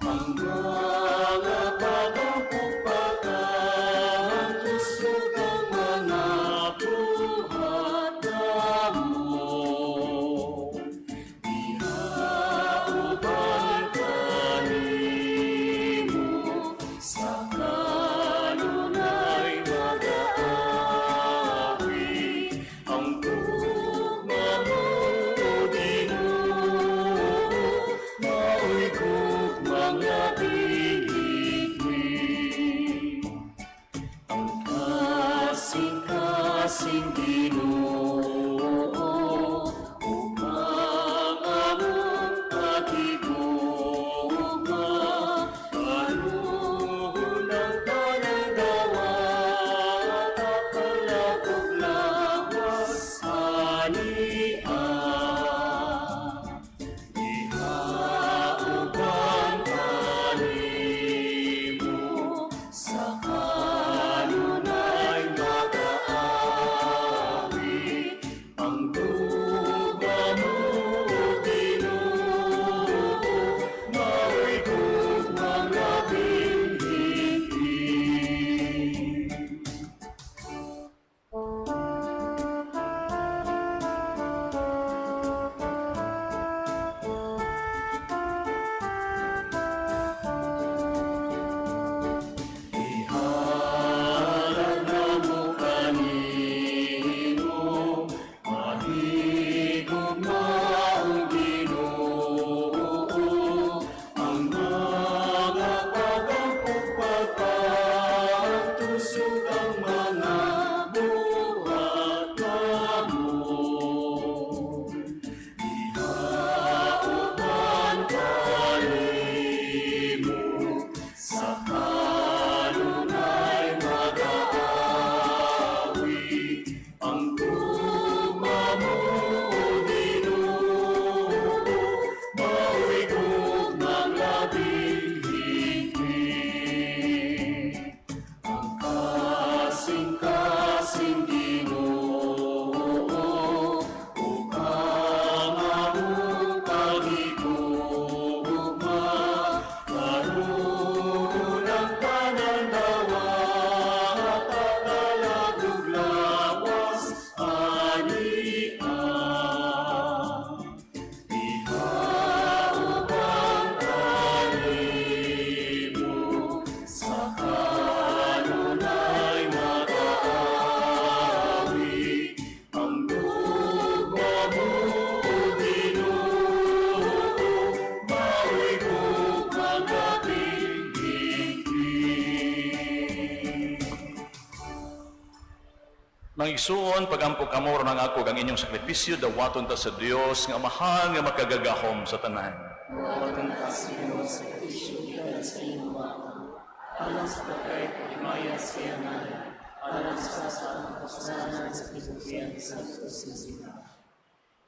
Ang mga pagpupaka, ang kusog ang Nang isuon, pagampo kamor ng ako ang inyong sakripisyo, dawaton ta sa Dios nga amahan nga makagagahom sa tanan.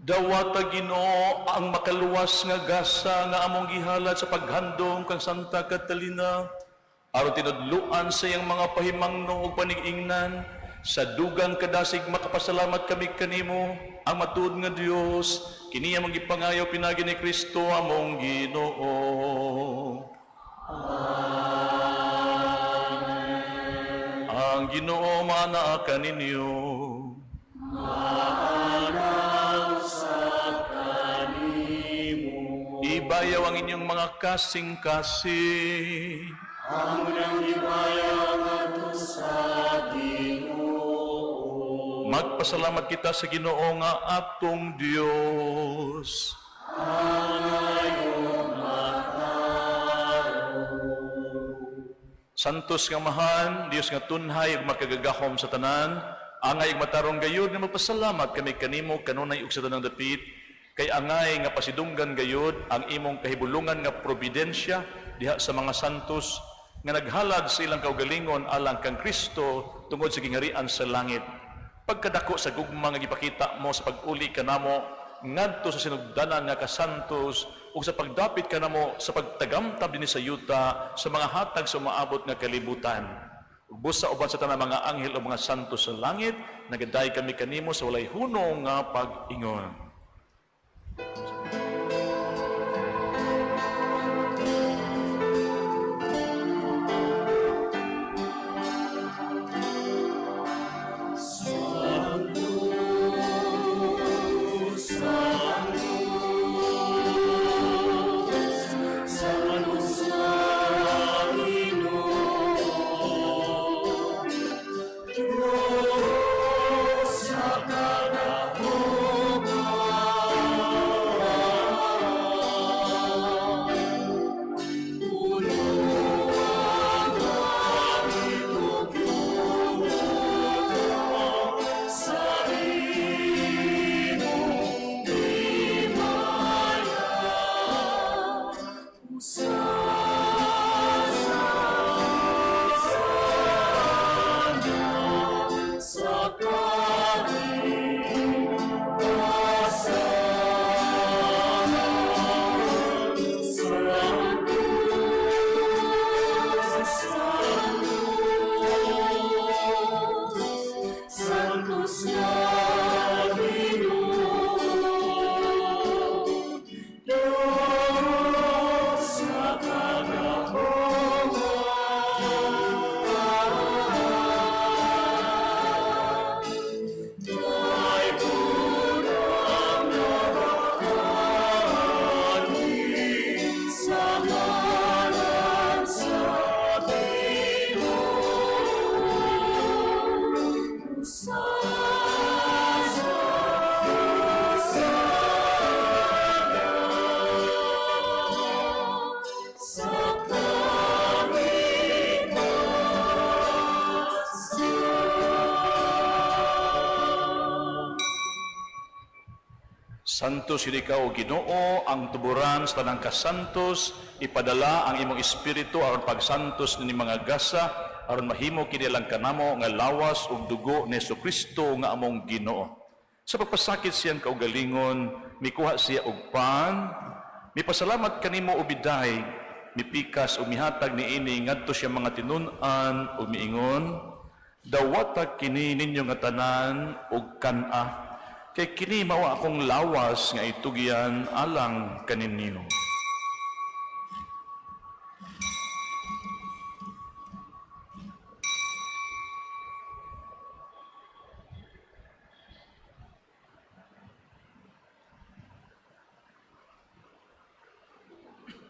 Dawata Ginoo ang makaluwas nga gasa nga among gihalad sa paghandom kang Santa Catalina, aron tinudluan sa iyang mga pahimangno ug panig-ingnan, sa dugang kadasig makapasalamat kami kanimo, ang matuod nga Dios, kini among gipangayo pinagi ni Kristo among Ginoo. Amen. Ang Ginoo manaa kaninyo. Ibayaw ang inyong mga kasing-kasing. Magpasalamat kita sa Ginoo nga atong Dios. Santos nga mahan, Dios nga tunhay ug makagagahom sa tanan, angay ug matarong gayud nga magpasalamat kami kanimo kanunay ug sa tanang dapit, kay angay nga pasidunggan gayud ang imong kahibulungan nga providensya diha sa mga santos nga naghalad sa ilang kaugalingon alang kang Kristo tungod sa gingharian sa langit. Pagkadako sa gugma nga gipakita mo sa pag-uli kanamo ngadto sa sinugdanan nga kasantos ug sa pagdapit kanamo sa pagtagamtab dinhi sa yuta sa mga hatag sa maabot nga kalibutan. Ug busa uban sa tanang mga anghel o mga santos sa langit, nagaday kami kanimo sa walay hunong nga pag-ingon. Santos ikaw, Ginoo, ang tuburan sa tanang kasantos, ipadala ang imong espiritu aron pagsantos ni mga gasa, aron mahimo kini lang kanamo nga lawas ug dugo ni Jesucristo nga among Ginoo. Sa pagpasakit siyang kaugalingon, mikuha siya og pan, mipasalamat kanimo ubiday, mipikas ug mihatag niini ngadto siya mga tinun-an ug miingon, dawata kini ninyo nga tanan ug kan-a. Kay kini mao akong lawas nga itugyan alang kaninyo.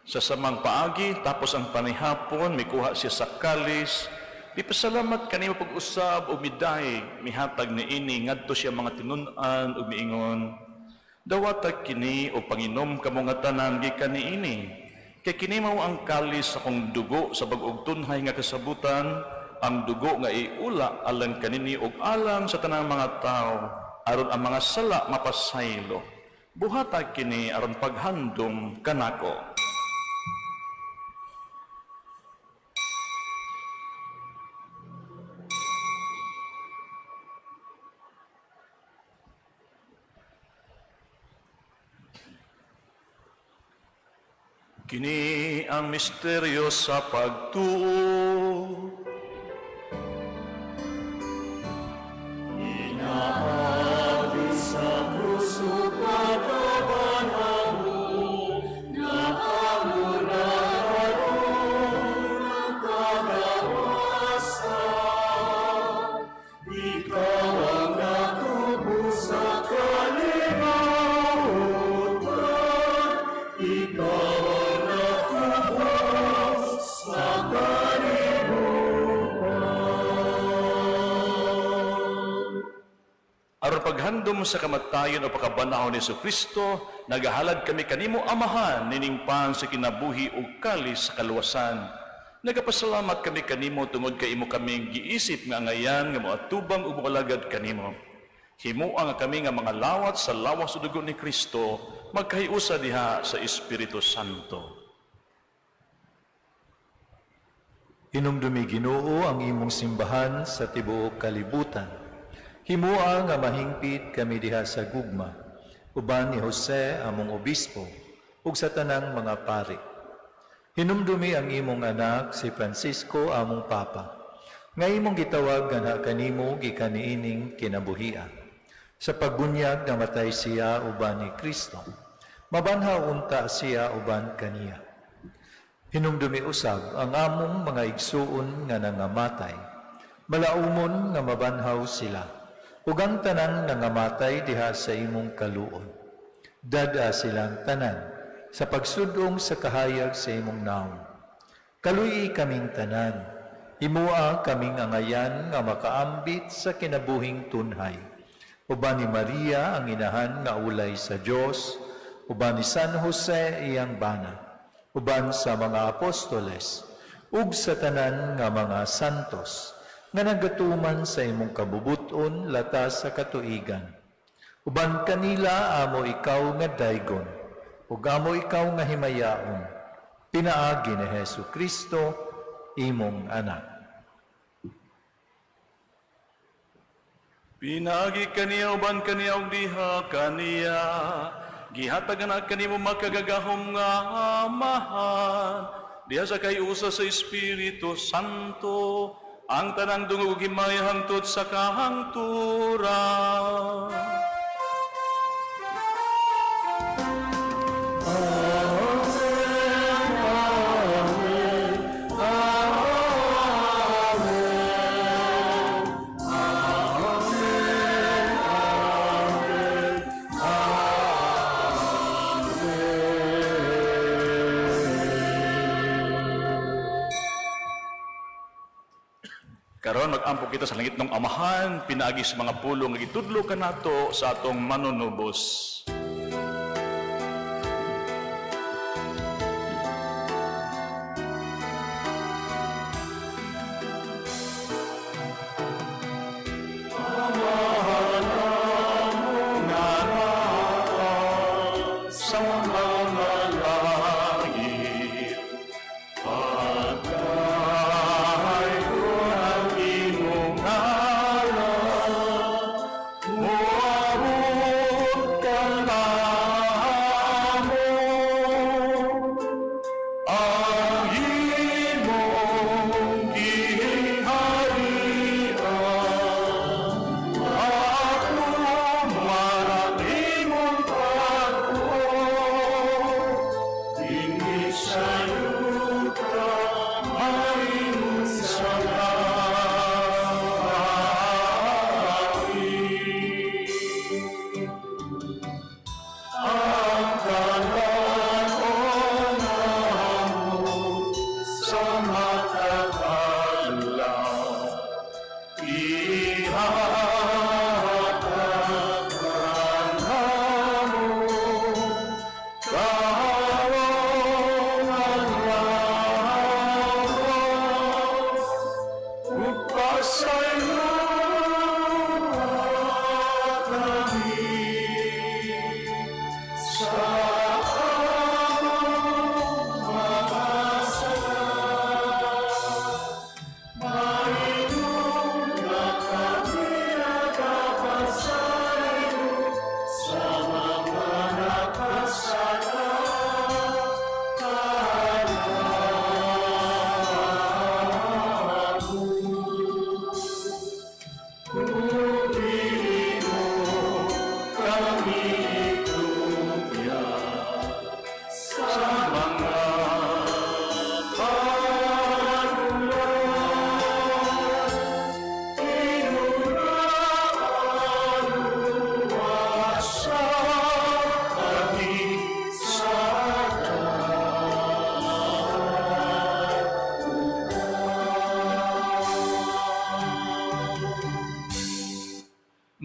Sa samang paagi, tapos ang panihapon, mikuha siya sa kalis, ipasalamat kanimo pag-usab o miday, mihatag ni ini, ngadto siya mga tinun-an o miingon, dawata kini o panginom kamo nga tanan gikan ni ini, kay kini mao ang kalis sa kong dugo sa bag-og tunhay nga kasabutan, ang dugo nga iula alang kanini ug alang sa tanang mga tao aron ang mga sala mapasaylo. Buhata kini aron paghandom kanako. Kini ang misteryo sa pagtuo. Aron paghandom sa kamatayon o pagkabanahon ni Kristo, nagahalad kami kanimo Amahan, niningpan sa kinabuhi ug kalis sa kaluwasan. Nagapasalamat kami kanimo tungod kay imo kaming giisip nga angayan nga moatubang ug moalagad kanimo. Himua nga kami nga mga lawat sa lawas sa dugo ni Kristo, magkahiusa diha sa Espiritu Santo. Hinumdumi Ginoo ang imong simbahan sa tibuok kalibutan. Himua nga mahingpit kami diha sa gugma, uban ni Jose among obispo, ug sa tanang mga pari. Hinumdumi ang imong anak si Francisco among papa, nga imong gitawag nga kanimo gikan niining kinabuhia. Sa pagbunyag nga matay siya uban ni Kristo, mabanhaw unta siya uban kaniya. Hinumdumi usab ang among mga igsuon nga nangamatay, malaumon nga mabanhaw sila. Ug ang tanan nangamatay diha sa imong kaluoy. Dada silang tanan sa pagsudong sa kahayag sa imong naong. Kaluyi kaming tanan, himua kaming angayan nga makaambit sa kinabuhing tunhay. Uban ni Maria ang inahan nga ulay sa Dios, uban ni San Jose iyang bana, uban sa mga apostoles, ug sa tanan nga mga santos, nga nagatuman sa imong kabubuton latas sa katuigan. Uban kanila amo ikaw nga daygon, ug amo ikaw nga himayaon, pinaagi ni Hesu Kristo, imong anak. Pinagi kaniya uban kaniya ug diha kaniya, gihatagan na kanimo makagagahom nga Amahan, diha sa kayusa sa Espiritu Santo, ang tanang dungog himay hangtod sa kahangturan. Karon mag-ampo kita sa langit ng Amahan, pinaagi sa mga pulong nga gitudlo kanato sa atong manunubos. Sa mga langit, pagkay ko ang imong ngalan, muabot ka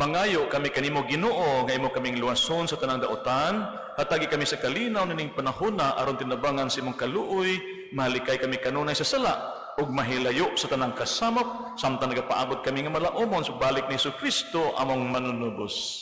Mangayo kami kanimo Ginoo nga imo kaming luwason sa tanang daotan, hatagi kami sa kalinaw nining panahona aron tinabangan sa imong kaluoy, mahalikay kami kanunay sa sala ug mahilayo sa tanang kasamok samtang nagapaabot kami nga malaumon sa balik ni Jesucristo among manunubos.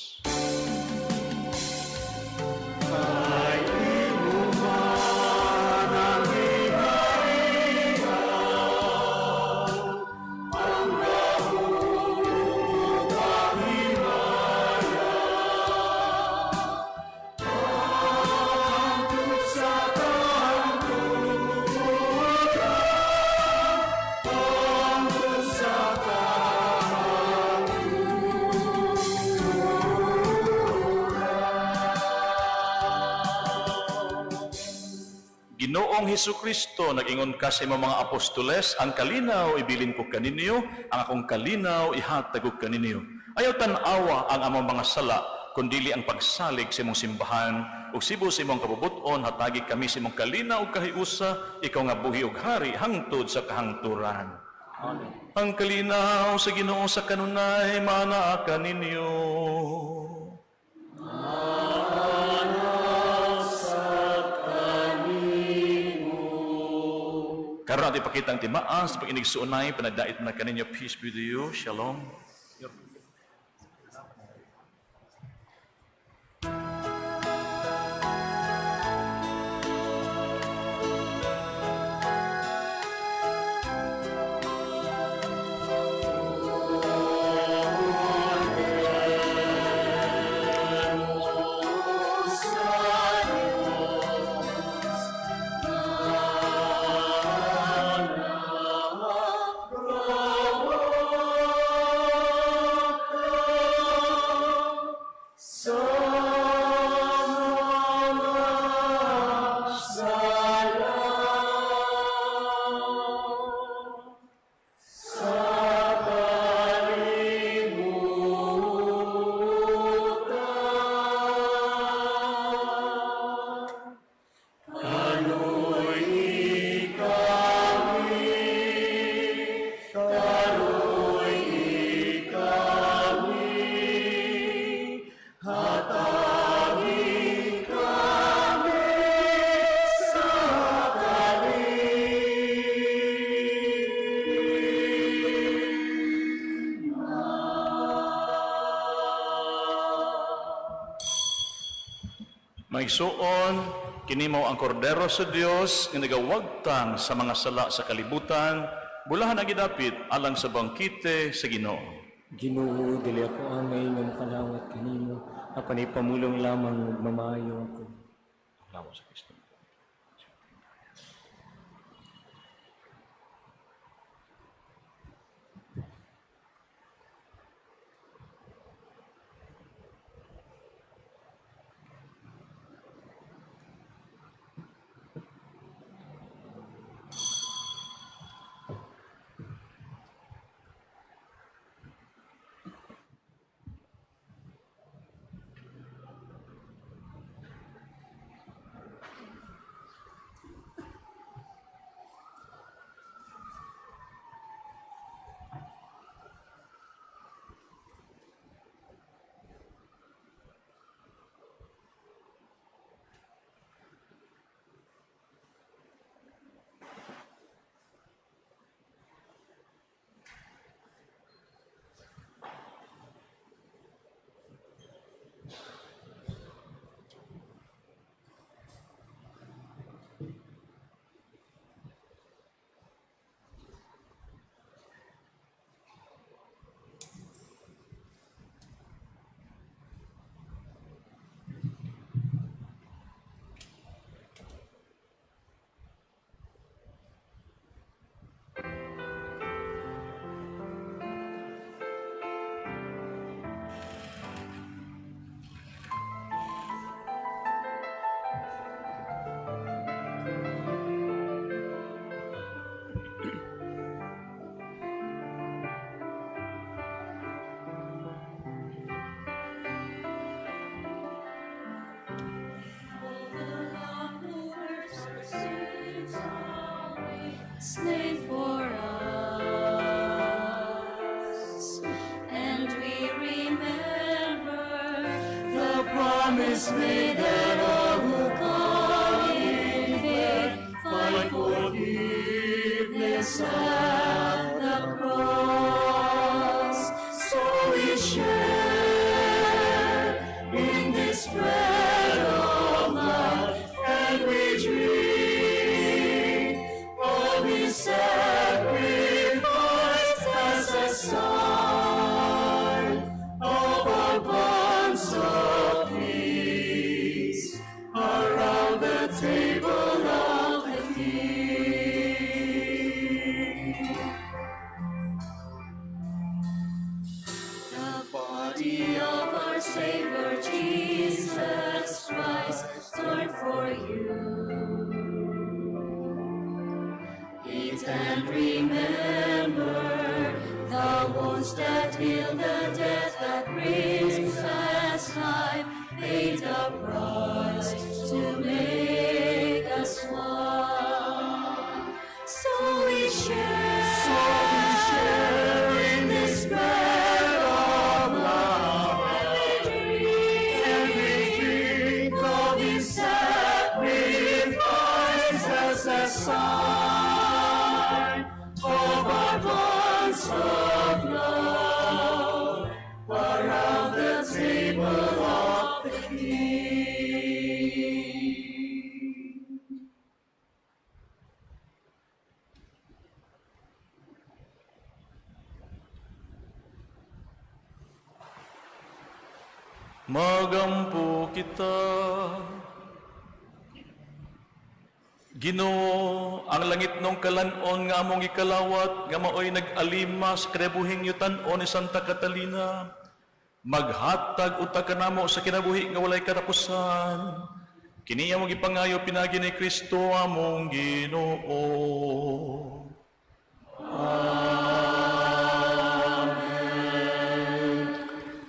Ginoong Hesukristo, nag-ingon ka sa imong mga apostoles, ang kalinaw ibilin ko kaninyo, ang akong kalinaw ihatag ko kaninyo. Ayaw tan-awa ang among mga sala, kundili ang pagsalig sa imong simbahan, ug sibo sa imong kabubuton, hatagi kami sa imong kalinaw ug kahiusa, ikaw nga buhi ug hari, hangtod sa kahangturan. Amen. Ang kalinaw sa Ginoo sa kanunay, mana kaninyo. Karon natin ipakita ang timaan sa pag-inig suunay, panagdait na kaninyo. Peace be to you. Shalom. Maigsuon, kini mao ang kordero sa Dios nga nagawagtang sa mga sala sa kalibutan, bulahan ang gidapit alang sa bangkite sa Ginoo. Ginoo, dili ako angay nga makalawat kanimo, apan ipamulong lamang ug mamaayo ako. Salamat sa Kristo. Magampo kita. Ginoo, ang langit nung kalanon nga among ikalawat, nga maoy nag-alima sa kinabuhing yutan-on ni Santa Catalina, maghatag uta kanamo sa kinabuhi nga walay katapusan. Kini among ipangayo pinagi ni Kristo among Ginoo.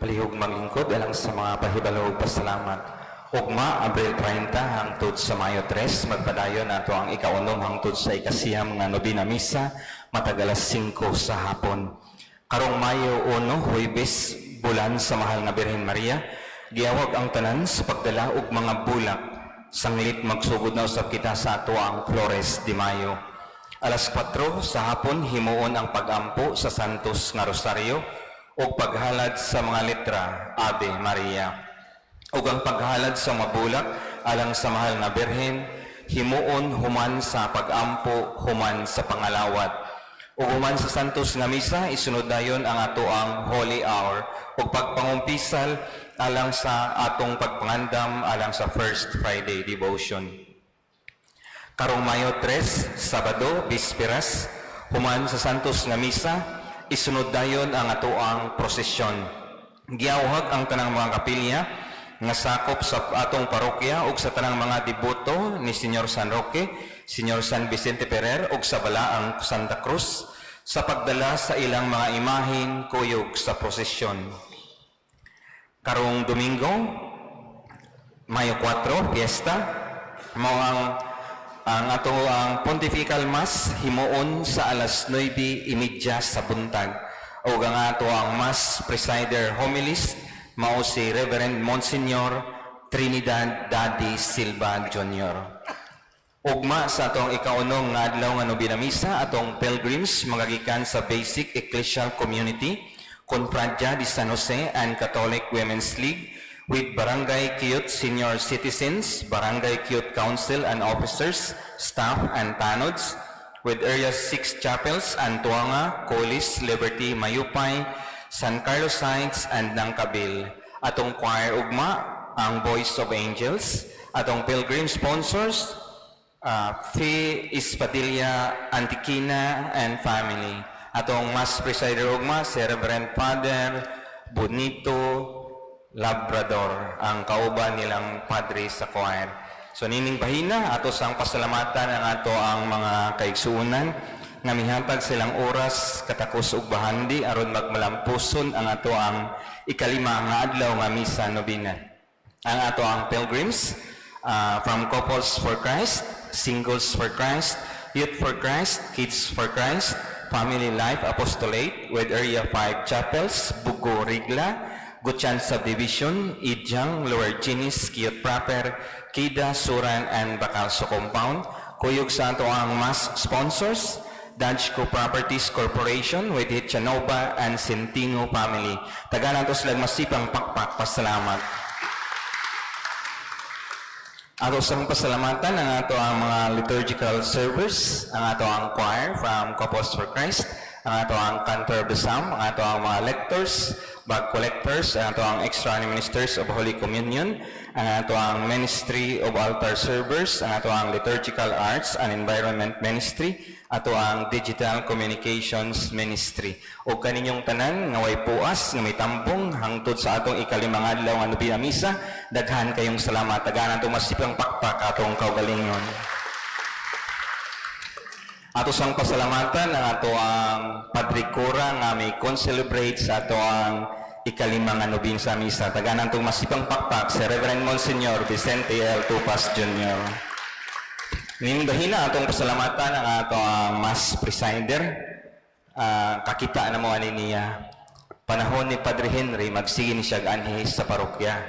Palihog maglingkod alang sa mga pahibalo ug pasalamat. Ugma, Abril 30 hangtod sa Mayo 3, magpadayon nato ang ikaunom hangtod sa ikasiyam nga nobina misa, matag alas 5 sa hapon. Karong Mayo 1, Huwebes, bulan sa Mahal nga Birhen Maria, giawag ang tanan sa pagdala og mga bulak. Sanglit magsugod na usab kita sa ato ang Flores de Mayo. Alas 4 sa hapon, himuon ang pag-ampo sa Santos nga Rosario, o paghalad sa mga letra Ave Maria. O ang paghalad sa mabulak alang sa Mahal nga Birhen, himuon human sa pag-ampo, human sa pangalawat. O human sa Santos nga Misa, isunod dayon ang ato ang Holy Hour, o pagpangumpisal alang sa atong pagpangandam alang sa First Friday Devotion. Karong Mayo 3, Sabado, Bisperas, human sa Santos nga Misa, isunod dayon ang ato ang prosesyon. Giawhag ang tanang mga kapilya nga sakop sa atong parokya ug sa tanang mga deboto ni Señor San Roque, Señor San Vicente Ferrer ug sa balaang Santa Cruz sa pagdala sa ilang mga imahen kuyog sa prosesyon. Karong Domingo, Mayo 4, Fiesta, mao ang ato ang Pontifical Mass himuon sa alas 9:30 sa buntag. O ang ato ang Mass Presider Homilist mao si Reverend Monsignor Trinidad Daddy Silva Jr. Ugma sa atong ikaunong nga adlaw nga nobina misa, atong pilgrims magagikan sa Basic Ecclesial Community, Confradia de San Jose and Catholic Women's League with Barangay Kiyot Senior Citizens, Barangay Kiyot Council and Officers, staff and tanods, with Area 6 chapels, Antuanga, Colis, Liberty, Mayupay, San Carlos Heights, and Nangkabil. Atong choir ugma, ang Voice of Angels. Atong pilgrim sponsors, Fee Espadilla, Antiquina, and family. Atong Mass Presider ugma, si Reverend Father Bonito Labrador, ang kauban nilang padre sa choir. So nining bahina, ato sang pasalamatan ang ato ang mga kaigsuunan nga mihatag silang oras katakos ug bahandi aron magmalampuson ang ato ang ikalima nga adlaw nga misa nobina. Ang ato ang pilgrims from Couples for Christ, Singles for Christ, Youth for Christ, Kids for Christ, Family Life Apostolate with Area 5 chapels, Bugo, Rigla, Gutian Subdivision, Idyang, Lower Ginis, Kiyot Proper, Kida, Suran, and Bacalso Compound. Kuyog sa ato ang mas sponsors, Dajco Properties Corporation with Hitchanova and Centino Family. Tagalan to silang masipang pakpak. Pasalamat. Ato sang pasalamatan ang ato ang mga liturgical servers, ang ato ang choir from Couples for Christ, ang ato ang cantor of the psalm, ang ato ang mga lectors, bag collectors, ang ato ang extra ministers of Holy Communion, ang ato ang Ministry of Altar Servers, ang ato ang Liturgical Arts and Environment Ministry, ato ang Digital Communications Ministry. O kaninyong tanan nga way puas nga may tambong hangtod sa atong ikalimang adlaw nga nobina misa, daghan kayong salamat. Daghan atong masipang pakpak atong kaugalingon. Ato sang pasalamatan ang ato ang Padre Cora nga may concelebrate sa ato ang ikalimang nobin sa misa. Daghan atong masipang pakpak si Reverend Monsignor Vicente L. Tupas Jr. Nindahina atong pasalamatan ang ato ang Mass Presider. Kakita na mo ani niya panahon ni Padre Henry magsige ni siya anhi sa parokya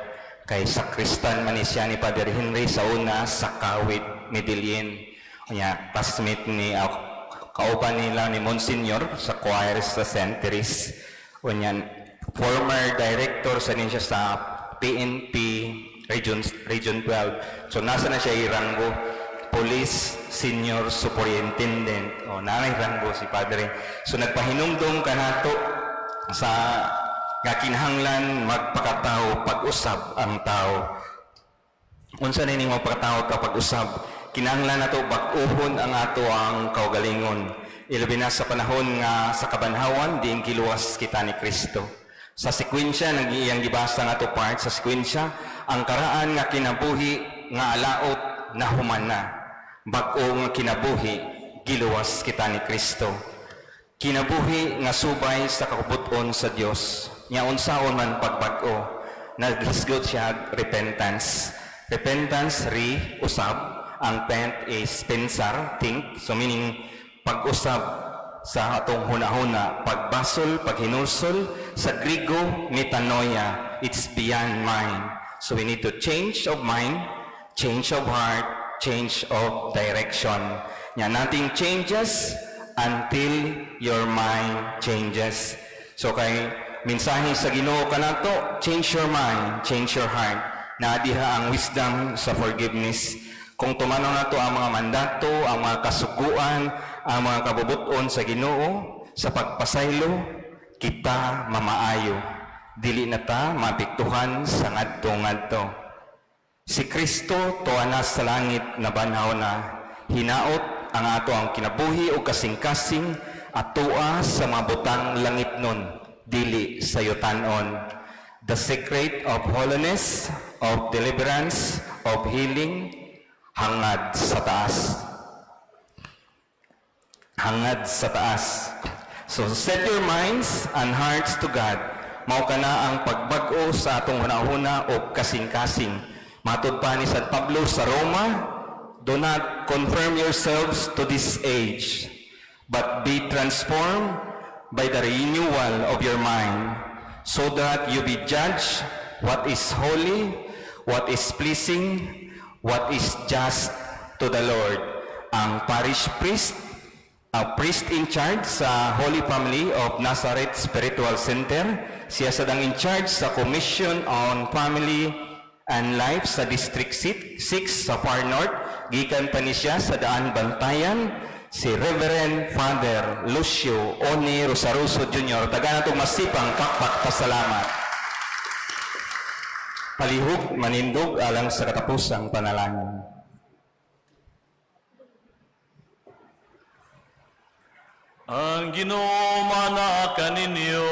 kay sakristan man ni siya ni Padre Henry sa una sa Kawit, Medellin. Kanya classmate ni kauban nila ni Monsignor sa choir sa St. Therese. Kanya former director sa niya sa PNP Region 12. So nasa na siya iranggo Police Senior Superintendent. O nanay ranggo si Padre. So nagpahinumdum ka nato sa kakinahanglan magpakatao pag-usab ang tao. Unsa na mo pagkatao ka pag-usab? Kinahanglan nato bag-uhon ang ato ang kaugalingon. Ilabi na sa panahon nga sa kabanhawan diin kiluwas kita ni Kristo. Sa sekwensya nang iyang gibasa nga to part sa sekwensya ang karaan nga kinabuhi nga alaot na humana. Bag-o nga kinabuhi giluwas kita ni Kristo. Kinabuhi nga subay sa kakubuton sa Dios. Nya unsaon man pagbag-o naghisgot siya repentance. Repentance usab. Ang pent is pensar, think. So meaning, pag-usab sa atong huna-huna, pagbasol, paghinulsol, sa Grigo, metanoia, it's beyond mind. So we need to change of mind, change of heart, change of direction. Yan, nothing changes until your mind changes. So kay mensahe sa Ginoo kanato, change your mind, change your heart. Naadiha ang wisdom sa forgiveness. Kung tumanaw na to ang mga mandato, ang mga kasuguan, ang mga kabubuton sa Ginoo, sa pagpasaylo, kita mamaayo. Dili na ta mapiktuhan sa ngadto-ngadto. Si Kristo tuwa sa langit na banhaw na, hinaot ang ato ang kinabuhi o kasing-kasing at tuwa sa mga butang langit nun, dili sa yutanon. The secret of holiness, of deliverance, of healing, hangad sa taas. Hangad sa taas. So set your minds and hearts to God. Mao kana ang pagbag-o sa atong hunahuna o kasing-kasing. Matud pa ni San Pablo sa Roma, do not conform yourselves to this age, but be transformed by the renewal of your mind, so that you be judged what is holy, what is pleasing, what is just to the Lord. Ang parish priest, a priest in charge sa Holy Family of Nazareth Spiritual Center, siya sa dang in charge sa Commission on Family and Life sa District 6 sa Far North. Gikan pa ni siya sa Daan Bantayan, si Reverend Father Lucio Oni Rosaruso Jr. Taga natong masipang kakpak pasalamat. Palihog, manindog alang sa katapusang panalangin. Ang Ginoo mana kaninyo.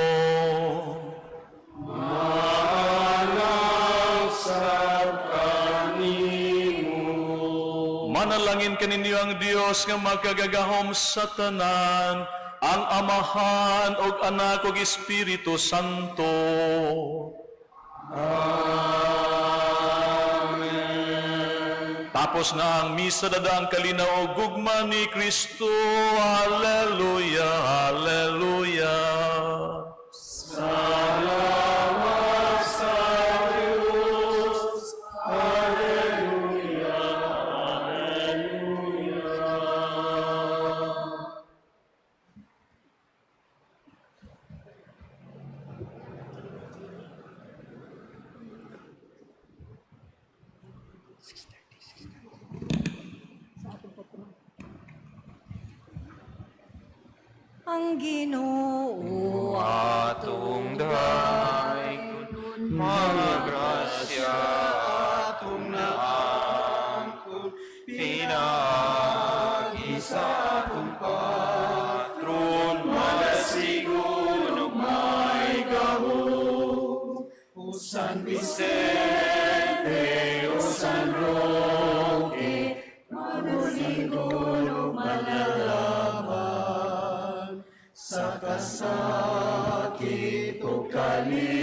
Manalangin kaninyo ang Dios nga magkagagahom sa tanan, ang Amahan ug Anak ug Espiritu Santo. Amen. Tapos na ang misa dadaang kalinaw o gugma ni Kristo. Hallelujah, hallelujah. Salamat. ang Ginoo atong daigod, mga grasya atong naangkon, pinagi sa atong patron, malasigon ug may gahom. O San Vicente, o San Roque, manuligon ug malalaman, sa kasakit o kalit